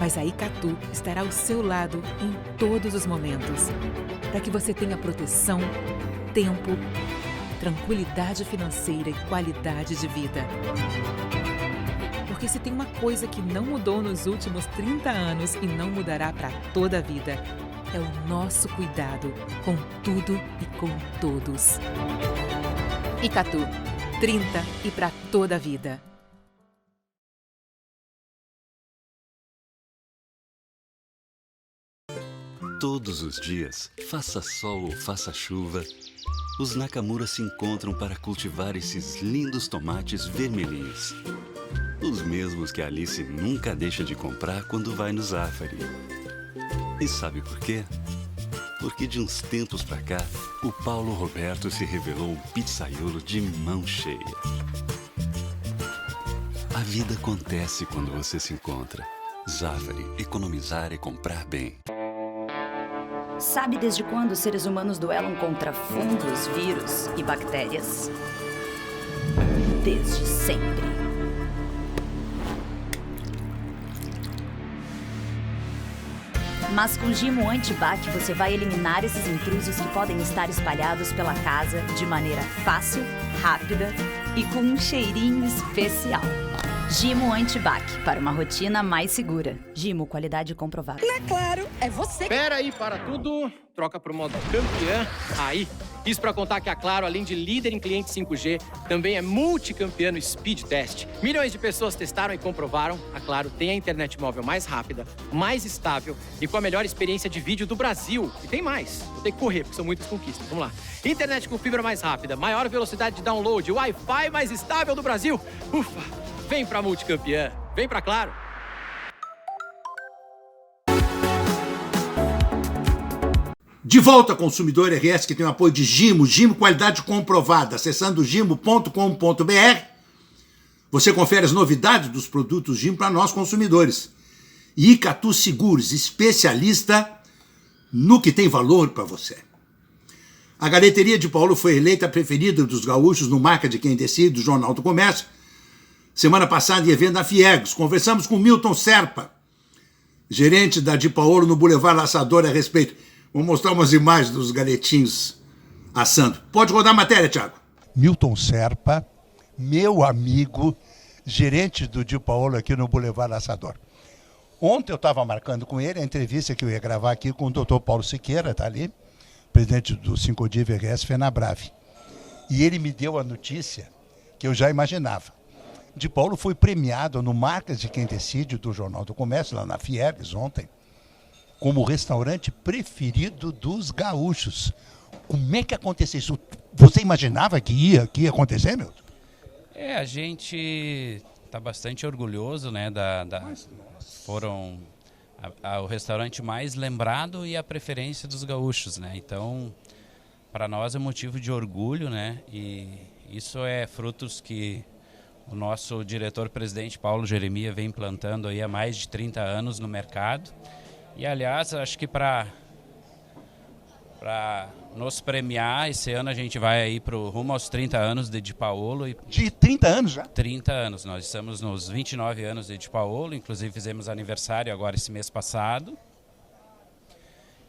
Mas a Icatu estará ao seu lado em todos os momentos, para que você tenha proteção, tempo, tranquilidade financeira e qualidade de vida. Porque se tem uma coisa que não mudou nos últimos 30 anos e não mudará para toda a vida, é o nosso cuidado com tudo e com todos. Icatu, 30 e para toda a vida. Todos os dias, faça sol ou faça chuva, os Nakamura se encontram para cultivar esses lindos tomates vermelhinhos. Os mesmos que a Alice nunca deixa de comprar quando vai no Zafari. E sabe por quê? Porque de uns tempos pra cá, o Paulo Roberto se revelou um pizzaiolo de mão cheia. A vida acontece quando você se encontra. Zafari, economizar é comprar bem. Sabe desde quando os seres humanos duelam contra fungos, vírus e bactérias? Desde sempre. Mas com Gimo Antibac você vai eliminar esses intrusos que podem estar espalhados pela casa de maneira fácil, rápida e com um cheirinho especial. Gimo Antibac, para uma rotina mais segura. Gimo, qualidade comprovada. Na Claro, é você. Pera aí, para tudo. Troca pro modo campeã. Aí. Isso para contar que a Claro, além de líder em cliente 5G, também é multicampeã no Speed Test. Milhões de pessoas testaram e comprovaram. A Claro tem a internet móvel mais rápida, mais estável e com a melhor experiência de vídeo do Brasil. E tem mais. Vou ter que correr, porque são muitas conquistas. Vamos lá. Internet com fibra mais rápida, maior velocidade de download, Wi-Fi mais estável do Brasil. Ufa! Vem pra multicampeã. Vem pra Claro. De volta, consumidor RS, que tem o apoio de Gimo. Gimo, qualidade comprovada. Acessando gimo.com.br, você confere as novidades dos produtos Gimo para nós, consumidores. E Icatu Seguros, especialista no que tem valor para você. A Galeteria de Paulo foi eleita a preferida dos gaúchos no Marca de Quem Decide, do Jornal do Comércio. Semana passada, em evento na Fiegos, conversamos com Milton Serpa, gerente da Di Paolo no Boulevard Laçador, a respeito. Vou mostrar umas imagens dos galetinhos assando. Pode rodar a matéria, Thiago. Milton Serpa, meu amigo, gerente do Di Paolo aqui no Boulevard Laçador. Ontem eu estava marcando com ele a entrevista que eu ia gravar aqui com o Dr. Paulo Siqueira, tá ali, presidente do 5Div RS Fenabrave. E ele me deu a notícia que eu já imaginava. Di Paolo foi premiado no Marcas de Quem Decide do Jornal do Comércio, lá na Fiergs, ontem, como o restaurante preferido dos gaúchos. Como é que aconteceu isso? Você imaginava que ia acontecer, meu? A gente está bastante orgulhoso, né? Foram o restaurante mais lembrado e a preferência dos gaúchos, né? Então, para nós é motivo de orgulho, né? E isso é frutos que o nosso diretor-presidente Paulo Jeremia vem plantando aí há mais de 30 anos no mercado. E, aliás, acho que para nos premiar, esse ano a gente vai aí rumo aos 30 anos de Di Paolo. De 30 anos já? 30 anos. Nós estamos nos 29 anos de Di Paolo, inclusive fizemos aniversário agora esse mês passado.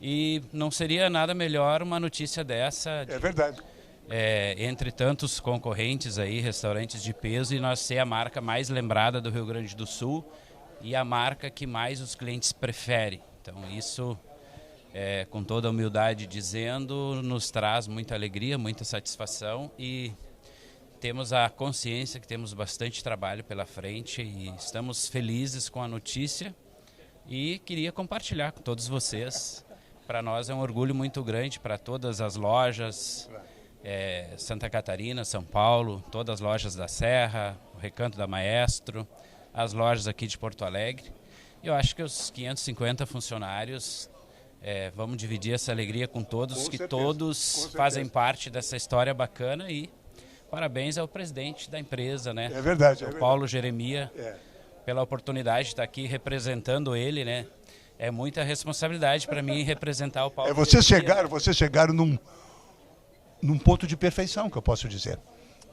E não seria nada melhor uma notícia dessa. É verdade. Entre tantos concorrentes aí, restaurantes de peso, e nós ser a marca mais lembrada do Rio Grande do Sul e a marca que mais os clientes preferem. Então isso, com toda a humildade dizendo, nos traz muita alegria, muita satisfação e temos a consciência que temos bastante trabalho pela frente e estamos felizes com a notícia e queria compartilhar com todos vocês. Para nós é um orgulho muito grande, para todas as lojas, Santa Catarina, São Paulo, todas as lojas da Serra, o Recanto da Maestro, as lojas aqui de Porto Alegre. Eu acho que os 550 funcionários, vamos dividir essa alegria com todos, todos fazem parte dessa história bacana e parabéns ao presidente da empresa, né? É verdade. O Paulo Jeremia, pela oportunidade de estar aqui representando ele, né? É muita responsabilidade para mim representar o Paulo Jeremia. Vocês chegaram num ponto de perfeição, que eu posso dizer.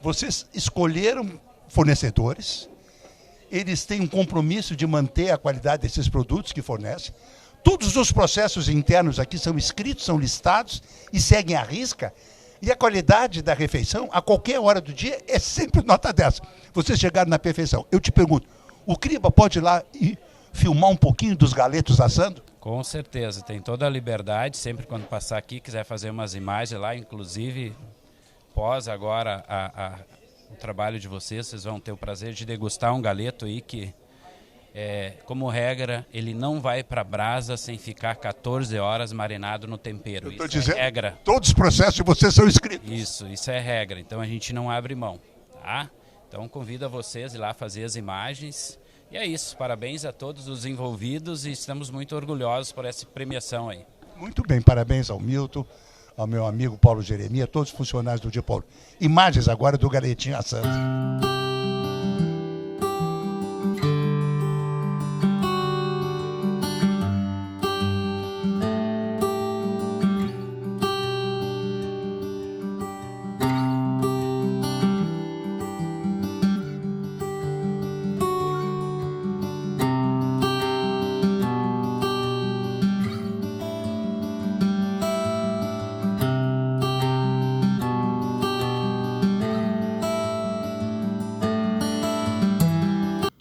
Vocês escolheram fornecedores, eles têm um compromisso de manter a qualidade desses produtos que fornecem. Todos os processos internos aqui são escritos, são listados e seguem à risca. E a qualidade da refeição, a qualquer hora do dia, é sempre nota 10. Vocês chegaram na perfeição. Eu te pergunto, o Criba pode ir lá e filmar um pouquinho dos galetos assando? Com certeza, tem toda a liberdade, sempre quando passar aqui, quiser fazer umas imagens lá, inclusive, pós agora o trabalho de vocês vão ter o prazer de degustar um galeto aí que, como regra, ele não vai para brasa sem ficar 14 horas marinado no tempero. Estou Isso dizendo, é regra. todos os processos de vocês são escritos. Isso é regra, então a gente não abre mão, tá? Então convido vocês a ir lá fazer as imagens. E é isso, parabéns a todos os envolvidos e estamos muito orgulhosos por essa premiação aí. Muito bem, parabéns ao Milton, ao meu amigo Paulo Jeremias, a todos os funcionários do Dia Paulo. Imagens agora do galetinho assando.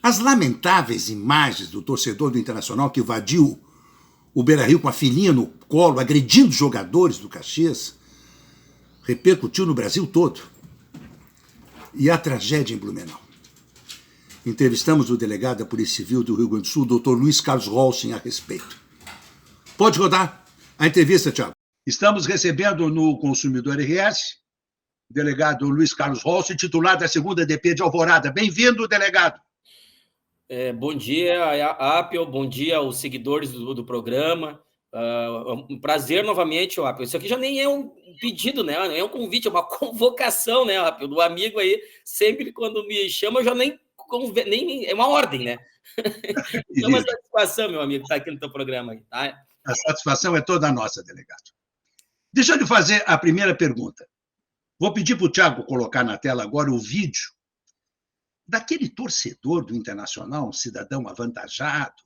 As lamentáveis imagens do torcedor do Internacional que invadiu o Beira-Rio com a filhinha no colo, agredindo jogadores do Caxias, repercutiu no Brasil todo. E a tragédia em Blumenau. Entrevistamos o delegado da Polícia Civil do Rio Grande do Sul, Dr. Luiz Carlos Holcim, a respeito. Pode rodar a entrevista, Thiago. Estamos recebendo no Consumidor RS o delegado Luiz Carlos Holcim, titular da 2ª DP de Alvorada. Bem-vindo, delegado. Bom dia, Apple, bom dia aos seguidores do programa. Um prazer novamente, Apple. Isso aqui já nem é um pedido, né? Não é um convite, é uma convocação, né, Apple? Do amigo aí, sempre quando me chama, eu já nem é uma ordem, né? É uma satisfação, meu amigo, estar aqui no teu programa aí, tá? A satisfação é toda nossa, delegado. Deixa eu lhe fazer a primeira pergunta. Vou pedir para o Thiago colocar na tela agora o vídeo daquele torcedor do Internacional, um cidadão avantajado,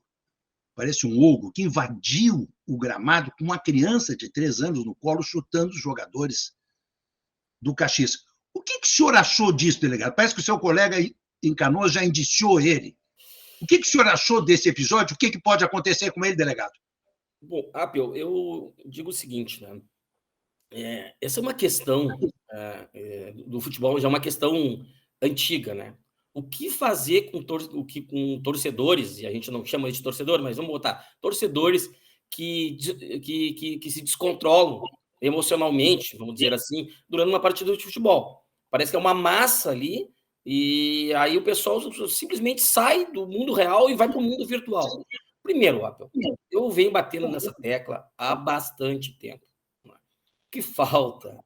parece um ogro, que invadiu o gramado com uma criança de 3 anos no colo, chutando os jogadores do Caxias. O que o senhor achou disso, delegado? Parece que o seu colega em Canoas já indiciou ele. O que o senhor achou desse episódio? O que pode acontecer com ele, delegado? Bom, Apple, eu digo o seguinte, né? Essa é uma questão do futebol, já é uma questão antiga, né? O que fazer com torcedores, e a gente não chama de torcedor, mas vamos botar, torcedores que se descontrolam emocionalmente, vamos dizer assim, durante uma partida de futebol. Parece que é uma massa ali, e aí o pessoal simplesmente sai do mundo real e vai para o mundo virtual. Primeiro, Apple, eu venho batendo nessa tecla há bastante tempo. O que falta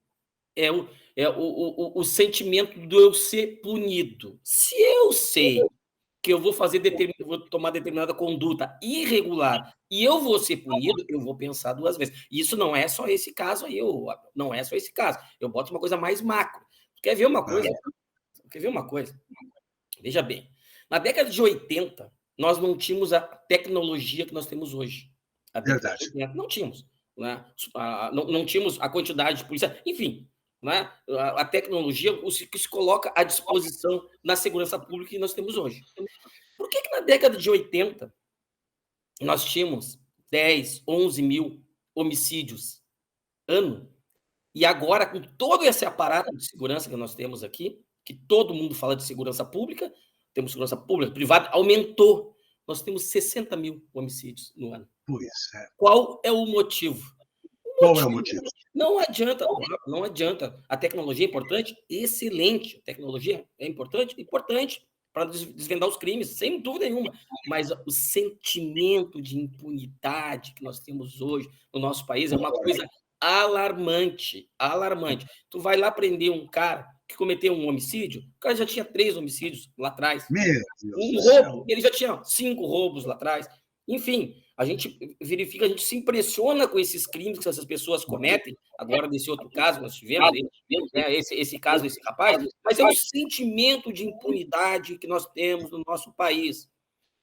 é o sentimento do eu ser punido. Se eu sei que eu vou tomar determinada conduta irregular e eu vou ser punido, eu vou pensar 2 vezes. E isso não é só esse caso aí, não é só esse caso. Eu boto uma coisa mais macro. Quer ver uma coisa? Veja bem. Na década de 80, nós não tínhamos a tecnologia que nós temos hoje. Verdade. Não tínhamos. Né? Não tínhamos a quantidade de polícia. Enfim, né? A tecnologia que se coloca à disposição na segurança pública que nós temos hoje. Por que na década de 80 nós tínhamos 10, 11 mil homicídios ano? E agora, com todo esse aparato de segurança que nós temos aqui, que todo mundo fala de segurança pública, temos segurança pública, privada, aumentou. Nós temos 60 mil homicídios no ano. Pois é. Qual é o motivo? Qual é o motivo? Não adianta. A tecnologia é importante? Excelente. A tecnologia é importante? Importante para desvendar os crimes, sem dúvida nenhuma. Mas o sentimento de impunidade que nós temos hoje no nosso país é uma coisa alarmante. Tu vai lá prender um cara que cometeu um homicídio, o cara já tinha 3 homicídios lá atrás. Meu Deus um roubo, ele já tinha 5 roubos lá atrás. Enfim, A gente verifica, a gente se impressiona com esses crimes que essas pessoas cometem, agora desse outro caso que nós tivemos, né, esse caso desse rapaz, mas é um sentimento de impunidade que nós temos no nosso país.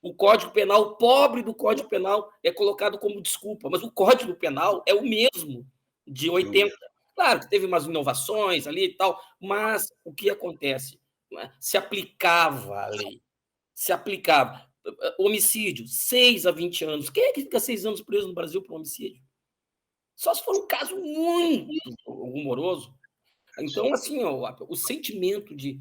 O Código Penal, o pobre do Código Penal é colocado como desculpa, mas o Código Penal é o mesmo de 80. Claro que teve umas inovações ali e tal, mas o que acontece? Se aplicava a lei, se aplicava. Homicídio, 6 a 20 anos. Quem é que fica 6 anos preso no Brasil por homicídio? Só se for um caso muito rumoroso. Então, assim, ó, o sentimento de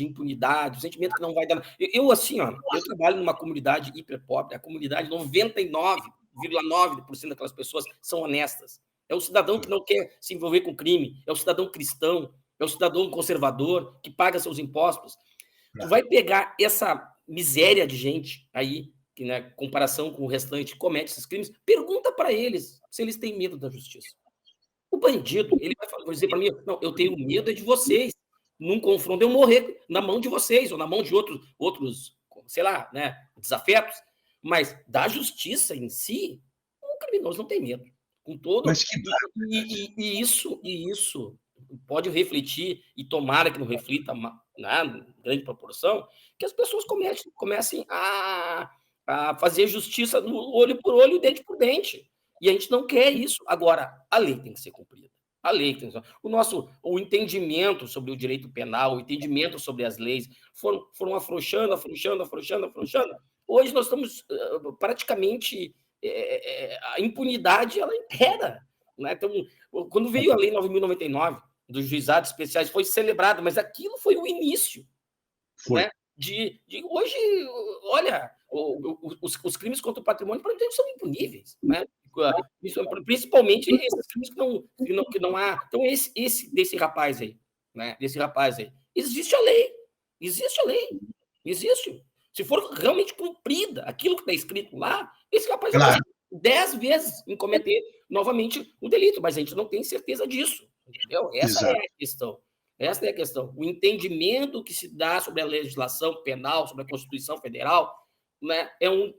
impunidade, o sentimento que não vai dar... Eu assim, ó, eu trabalho numa comunidade hiperpobre, a comunidade, 99,9% daquelas pessoas são honestas. É o cidadão que não quer se envolver com crime, é o cidadão cristão, é o cidadão conservador, que paga seus impostos. Tu vai pegar essa miséria de gente aí, que na comparação com o restante comete esses crimes, pergunta para eles se eles têm medo da justiça. O bandido, ele vai dizer para mim, não, eu tenho medo de vocês, num confronto eu morrer na mão de vocês, ou na mão de outros sei lá, né, desafetos, mas da justiça em si, o criminoso não tem medo. Com todo... E isso pode refletir, e tomara que não reflita, né, em grande proporção, que as pessoas comecem a fazer justiça no olho por olho, dente por dente. E a gente não quer isso. Agora, a lei tem que ser cumprida. A lei tem que ser... O entendimento sobre o direito penal, o entendimento sobre as leis, foram afrouxando. Hoje nós estamos praticamente... a impunidade, ela impera. Né? Então, quando veio a Lei 9.099, dos juizados especiais, foi celebrado, mas aquilo foi o início. Foi. Né? Hoje, olha, os crimes contra o patrimônio, para gente, são impuníveis. Né? Principalmente esses crimes que não há... Então, desse rapaz aí, né? Existe a lei. Existe. Se for realmente cumprida aquilo que está escrito lá, esse rapaz vai 10 vezes em cometer novamente o delito, mas a gente não tem certeza disso. Entendeu? Essa é a questão. O entendimento que se dá sobre a legislação penal, sobre a Constituição Federal, né, é um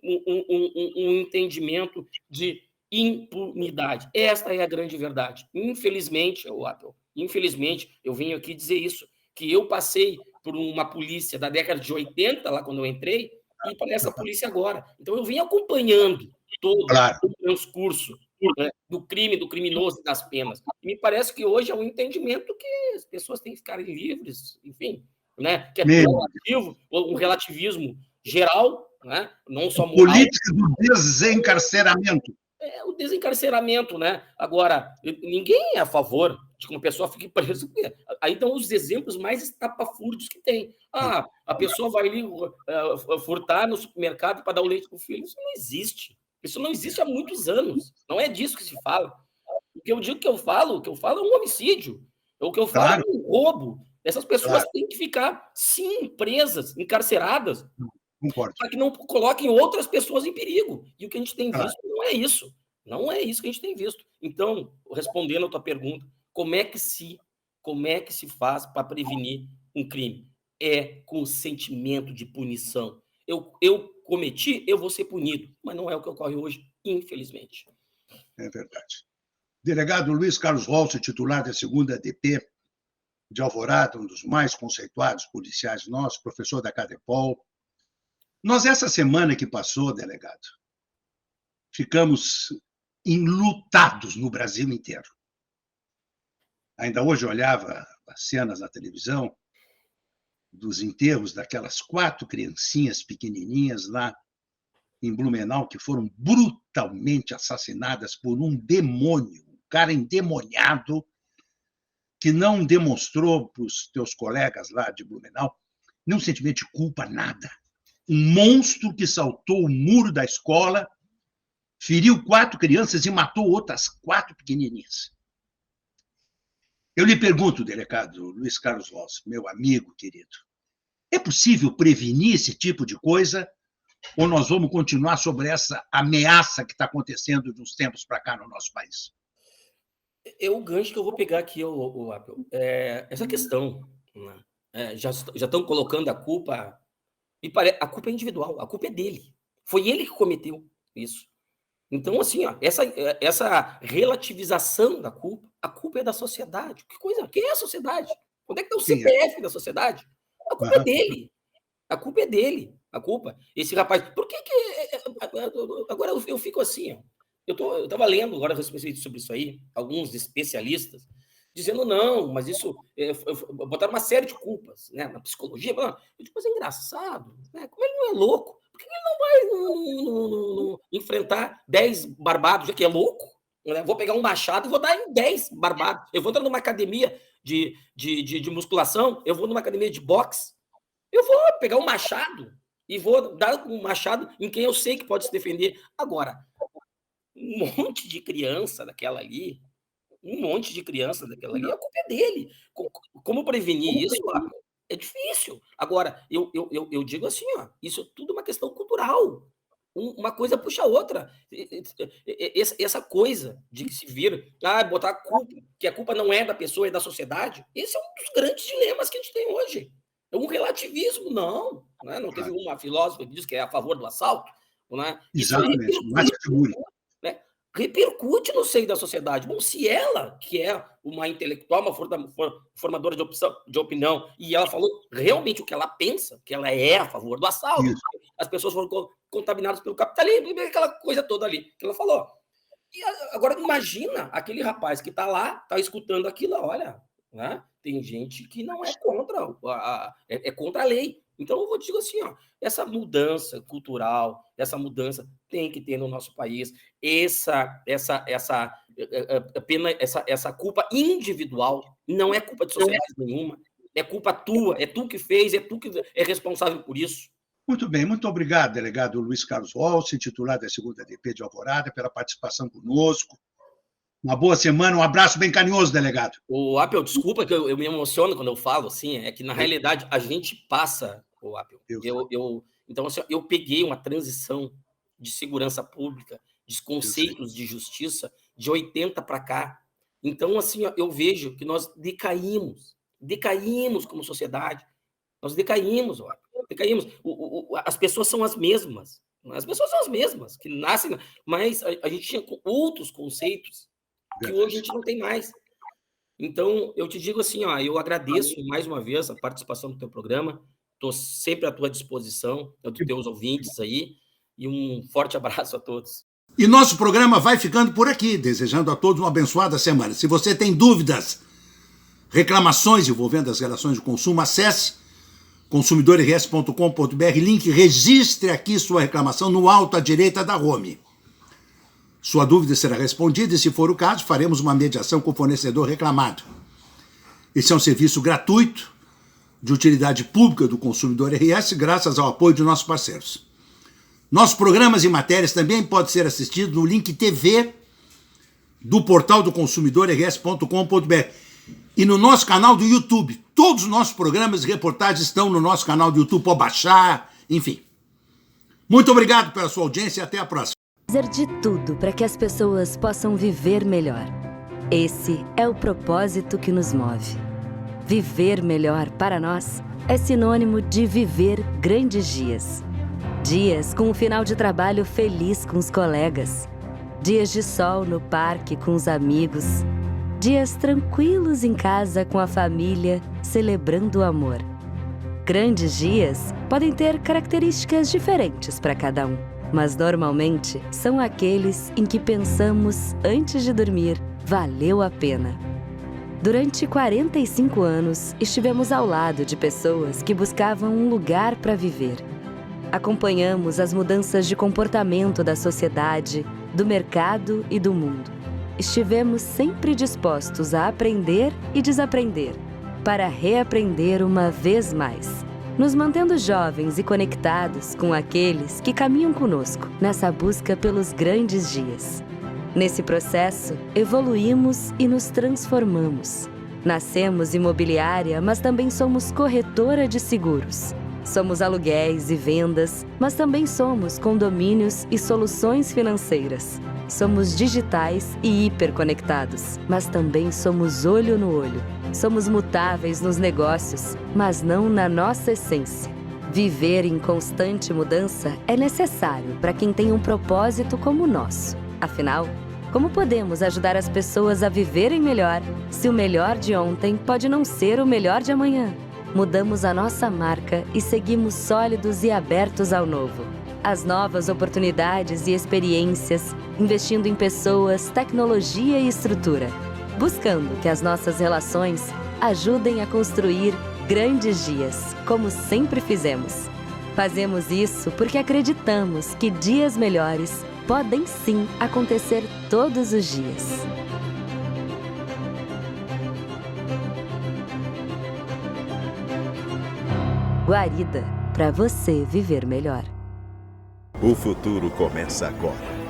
entendimento de impunidade. Esta é a grande verdade. Infelizmente, eu venho aqui dizer isso, que eu passei por uma polícia da década de 80, lá quando eu entrei, e para essa polícia agora. Então, eu venho acompanhando todo o transcurso, né, do crime, do criminoso e das penas. E me parece que hoje é um entendimento que as pessoas têm que ficarem livres, enfim, né, que é um relativismo geral, né, não só moral. Política do desencarceramento. O desencarceramento, né? Agora, ninguém é a favor de que uma pessoa fique presa. Aí estão os exemplos mais estapafúrdios que tem. A pessoa vai ali furtar no supermercado para dar o leite para o filho. Isso não existe. Isso não existe há muitos anos. Não é disso que se fala. O que eu digo que eu falo é um homicídio. O que eu falo é um roubo. Essas pessoas têm que ficar, sim, presas, encarceradas, para que não coloquem outras pessoas em perigo. E o que a gente tem visto não é isso. Não é isso que a gente tem visto. Então, respondendo a tua pergunta, como é que se faz para prevenir um crime? É com o sentimento de punição. Eu cometi, eu vou ser punido. Mas não é o que ocorre hoje, infelizmente. É verdade. Delegado Luiz Carlos Walsh, titular da 2ª DP de Alvorada, um dos mais conceituados policiais nossos, professor da Cadepol. Nós, essa semana que passou, delegado, ficamos enlutados no Brasil inteiro. Ainda hoje eu olhava as cenas na televisão dos enterros daquelas 4 criancinhas pequenininhas lá em Blumenau, que foram brutalmente assassinadas por um demônio, um cara endemoniado, que não demonstrou para os teus colegas lá de Blumenau nenhum sentimento de culpa, nada. Um monstro que saltou o muro da escola, feriu 4 crianças e matou outras 4 pequenininhas. Eu lhe pergunto, delegado Luiz Carlos Walsh, meu amigo querido, é possível prevenir esse tipo de coisa ou nós vamos continuar sobre essa ameaça que está acontecendo de uns tempos para cá no nosso país? É o gancho que eu vou pegar aqui, Apple. Essa questão, né? Já estão colocando a culpa... A culpa é individual, a culpa é dele. Foi ele que cometeu isso. Então, assim, ó, essa relativização da culpa, a culpa é da sociedade. Que coisa? Quem é a sociedade? Onde é que está o CPF da sociedade? A culpa é dele. A culpa é dele. A culpa. Esse rapaz. Por que. Agora eu fico assim, ó. Eu estava lendo agora a respeito sobre isso aí, alguns especialistas, dizendo, não, mas isso. Botaram uma série de culpas, né, na psicologia. Eu digo, mas é engraçado, né? Como ele não é louco? Por que ele não vai enfrentar 10 barbados, já que é louco? Né? Vou pegar um machado e vou dar em 10 barbados. Eu vou entrar numa academia de musculação, eu vou numa academia de boxe, eu vou pegar um machado e vou dar um machado em quem eu sei que pode se defender. Agora, um monte de criança daquela ali, a culpa é dele. Como prevenir isso? É difícil. Agora, eu digo assim, ó, isso é tudo uma questão cultural. Uma coisa puxa a outra. Essa coisa de se vir, botar a culpa, que a culpa não é da pessoa, é da sociedade, esse é um dos grandes dilemas que a gente tem hoje. É um relativismo, não. Né? Não teve uma filósofa que diz que é a favor do assalto? Né? Exatamente. Mais seguro. Né? Repercute no seio da sociedade. Bom, se ela, que é uma intelectual, uma formadora de opinião, e ela falou realmente o que ela pensa, que ela é a favor do assalto, as pessoas foram contaminadas pelo capitalismo, aquela coisa toda ali que ela falou. E agora imagina aquele rapaz que está lá, está escutando aquilo, olha, né? Tem gente que não é contra, é contra a lei. Então eu vou dizer assim, ó, essa mudança cultural, essa mudança tem que ter no nosso país, essa culpa individual, não é culpa de sociedade nenhuma, é culpa tua, é tu que fez, é tu que é responsável por isso. Muito bem, muito obrigado, delegado Luiz Carlos Walsh, titular da 2ª DP de Alvorada, pela participação conosco. Uma boa semana, um abraço bem carinhoso, delegado. O Apel, desculpa que eu me emociono quando eu falo assim, é que na realidade a gente passa, o Apel. Então, assim, eu peguei uma transição de segurança pública, de conceitos de justiça, de 80 para cá. Então, assim, eu vejo que nós decaímos como sociedade. Nós decaímos. As pessoas são as mesmas. As pessoas são as mesmas, que nascem, mas a gente tinha outros conceitos que hoje a gente não tem mais. Então, eu te digo assim, ó, eu agradeço mais uma vez a participação do teu programa, estou sempre à tua disposição, dos teus ouvintes aí, e um forte abraço a todos. E nosso programa vai ficando por aqui, desejando a todos uma abençoada semana. Se você tem dúvidas, reclamações envolvendo as relações de consumo, acesse consumidorrs.com.br, link, registre aqui sua reclamação no alto à direita da home. Sua dúvida será respondida e, se for o caso, faremos uma mediação com o fornecedor reclamado. Esse é um serviço gratuito, de utilidade pública do Consumidor RS, graças ao apoio de nossos parceiros. Nossos programas e matérias também podem ser assistidos no link TV do portal do consumidorrs.com.br e no nosso canal do YouTube. Todos os nossos programas e reportagens estão no nosso canal do YouTube, pode baixar, enfim. Muito obrigado pela sua audiência e até a próxima. Fazer de tudo para que as pessoas possam viver melhor. Esse é o propósito que nos move. Viver melhor para nós é sinônimo de viver grandes dias. Dias com um final de trabalho feliz com os colegas. Dias de sol no parque com os amigos. Dias tranquilos em casa com a família, celebrando o amor. Grandes dias podem ter características diferentes para cada um, mas normalmente são aqueles em que pensamos antes de dormir, valeu a pena. Durante 45 anos, estivemos ao lado de pessoas que buscavam um lugar para viver. Acompanhamos as mudanças de comportamento da sociedade, do mercado e do mundo. Estivemos sempre dispostos a aprender e desaprender, para reaprender uma vez mais, nos mantendo jovens e conectados com aqueles que caminham conosco nessa busca pelos grandes dias. Nesse processo, evoluímos e nos transformamos. Nascemos imobiliária, mas também somos corretora de seguros. Somos aluguéis e vendas, mas também somos condomínios e soluções financeiras. Somos digitais e hiperconectados, mas também somos olho no olho. Somos mutáveis nos negócios, mas não na nossa essência. Viver em constante mudança é necessário para quem tem um propósito como o nosso. Afinal, como podemos ajudar as pessoas a viverem melhor se o melhor de ontem pode não ser o melhor de amanhã? Mudamos a nossa marca e seguimos sólidos e abertos ao novo. As novas oportunidades e experiências, investindo em pessoas, tecnologia e estrutura, buscando que as nossas relações ajudem a construir grandes dias, como sempre fizemos. Fazemos isso porque acreditamos que dias melhores podem sim acontecer todos os dias. Guarida, para você viver melhor. O futuro começa agora.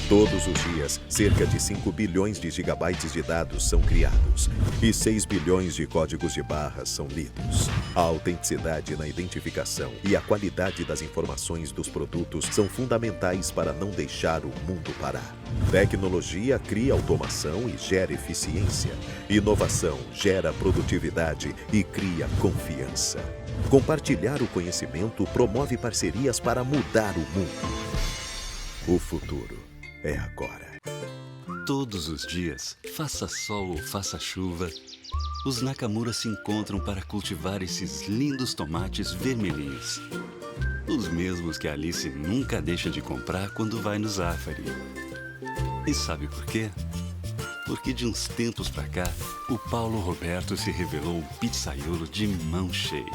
Todos os dias, cerca de 5 bilhões de gigabytes de dados são criados e 6 bilhões de códigos de barras são lidos. A autenticidade na identificação e a qualidade das informações dos produtos são fundamentais para não deixar o mundo parar. Tecnologia cria automação e gera eficiência. Inovação gera produtividade e cria confiança. Compartilhar o conhecimento promove parcerias para mudar o mundo. O futuro é agora. Todos os dias, faça sol ou faça chuva, os Nakamura se encontram para cultivar esses lindos tomates vermelhinhos. Os mesmos que a Alice nunca deixa de comprar quando vai no Zafari. E sabe por quê? Porque de uns tempos pra cá, o Paulo Roberto se revelou um pizzaiolo de mão cheia.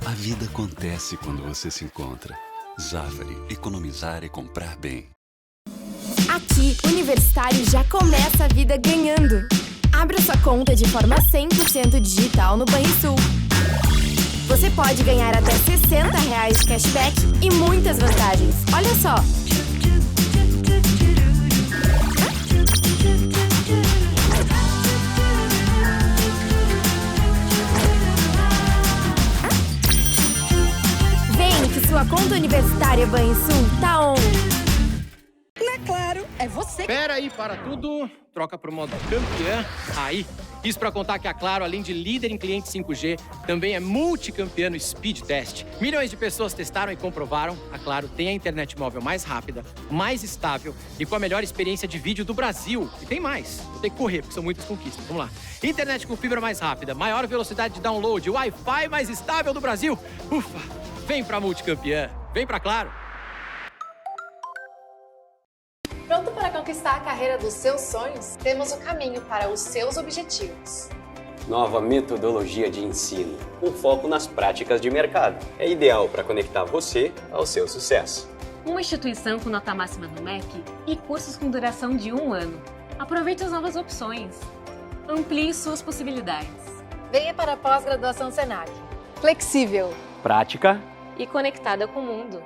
A vida acontece quando você se encontra. Zafari, economizar é comprar bem. Aqui, Universitário já começa a vida ganhando. Abra sua conta de forma 100% digital no Banrisul. Você pode ganhar até R$60 de cashback e muitas vantagens. Olha só! Vem que sua conta universitária Banrisul tá on! Na Claro, é você. Pera aí, para tudo. Troca pro modo campeã. Aí. Isso para contar que a Claro, além de líder em clientes 5G, também é multicampeã no Speed Test. Milhões de pessoas testaram e comprovaram. A Claro tem a internet móvel mais rápida, mais estável e com a melhor experiência de vídeo do Brasil. E tem mais. Vou ter que correr, porque são muitas conquistas. Vamos lá. Internet com fibra mais rápida, maior velocidade de download, Wi-Fi mais estável do Brasil. Ufa! Vem pra multicampeã. Vem pra Claro. Pronto para conquistar a carreira dos seus sonhos? Temos o caminho para os seus objetivos. Nova metodologia de ensino, com foco nas práticas de mercado. É ideal para conectar você ao seu sucesso. Uma instituição com nota máxima no MEC e cursos com duração de 1 ano. Aproveite as novas opções. Amplie suas possibilidades. Venha para a pós-graduação Senac. Flexível, Prática e conectada com o mundo.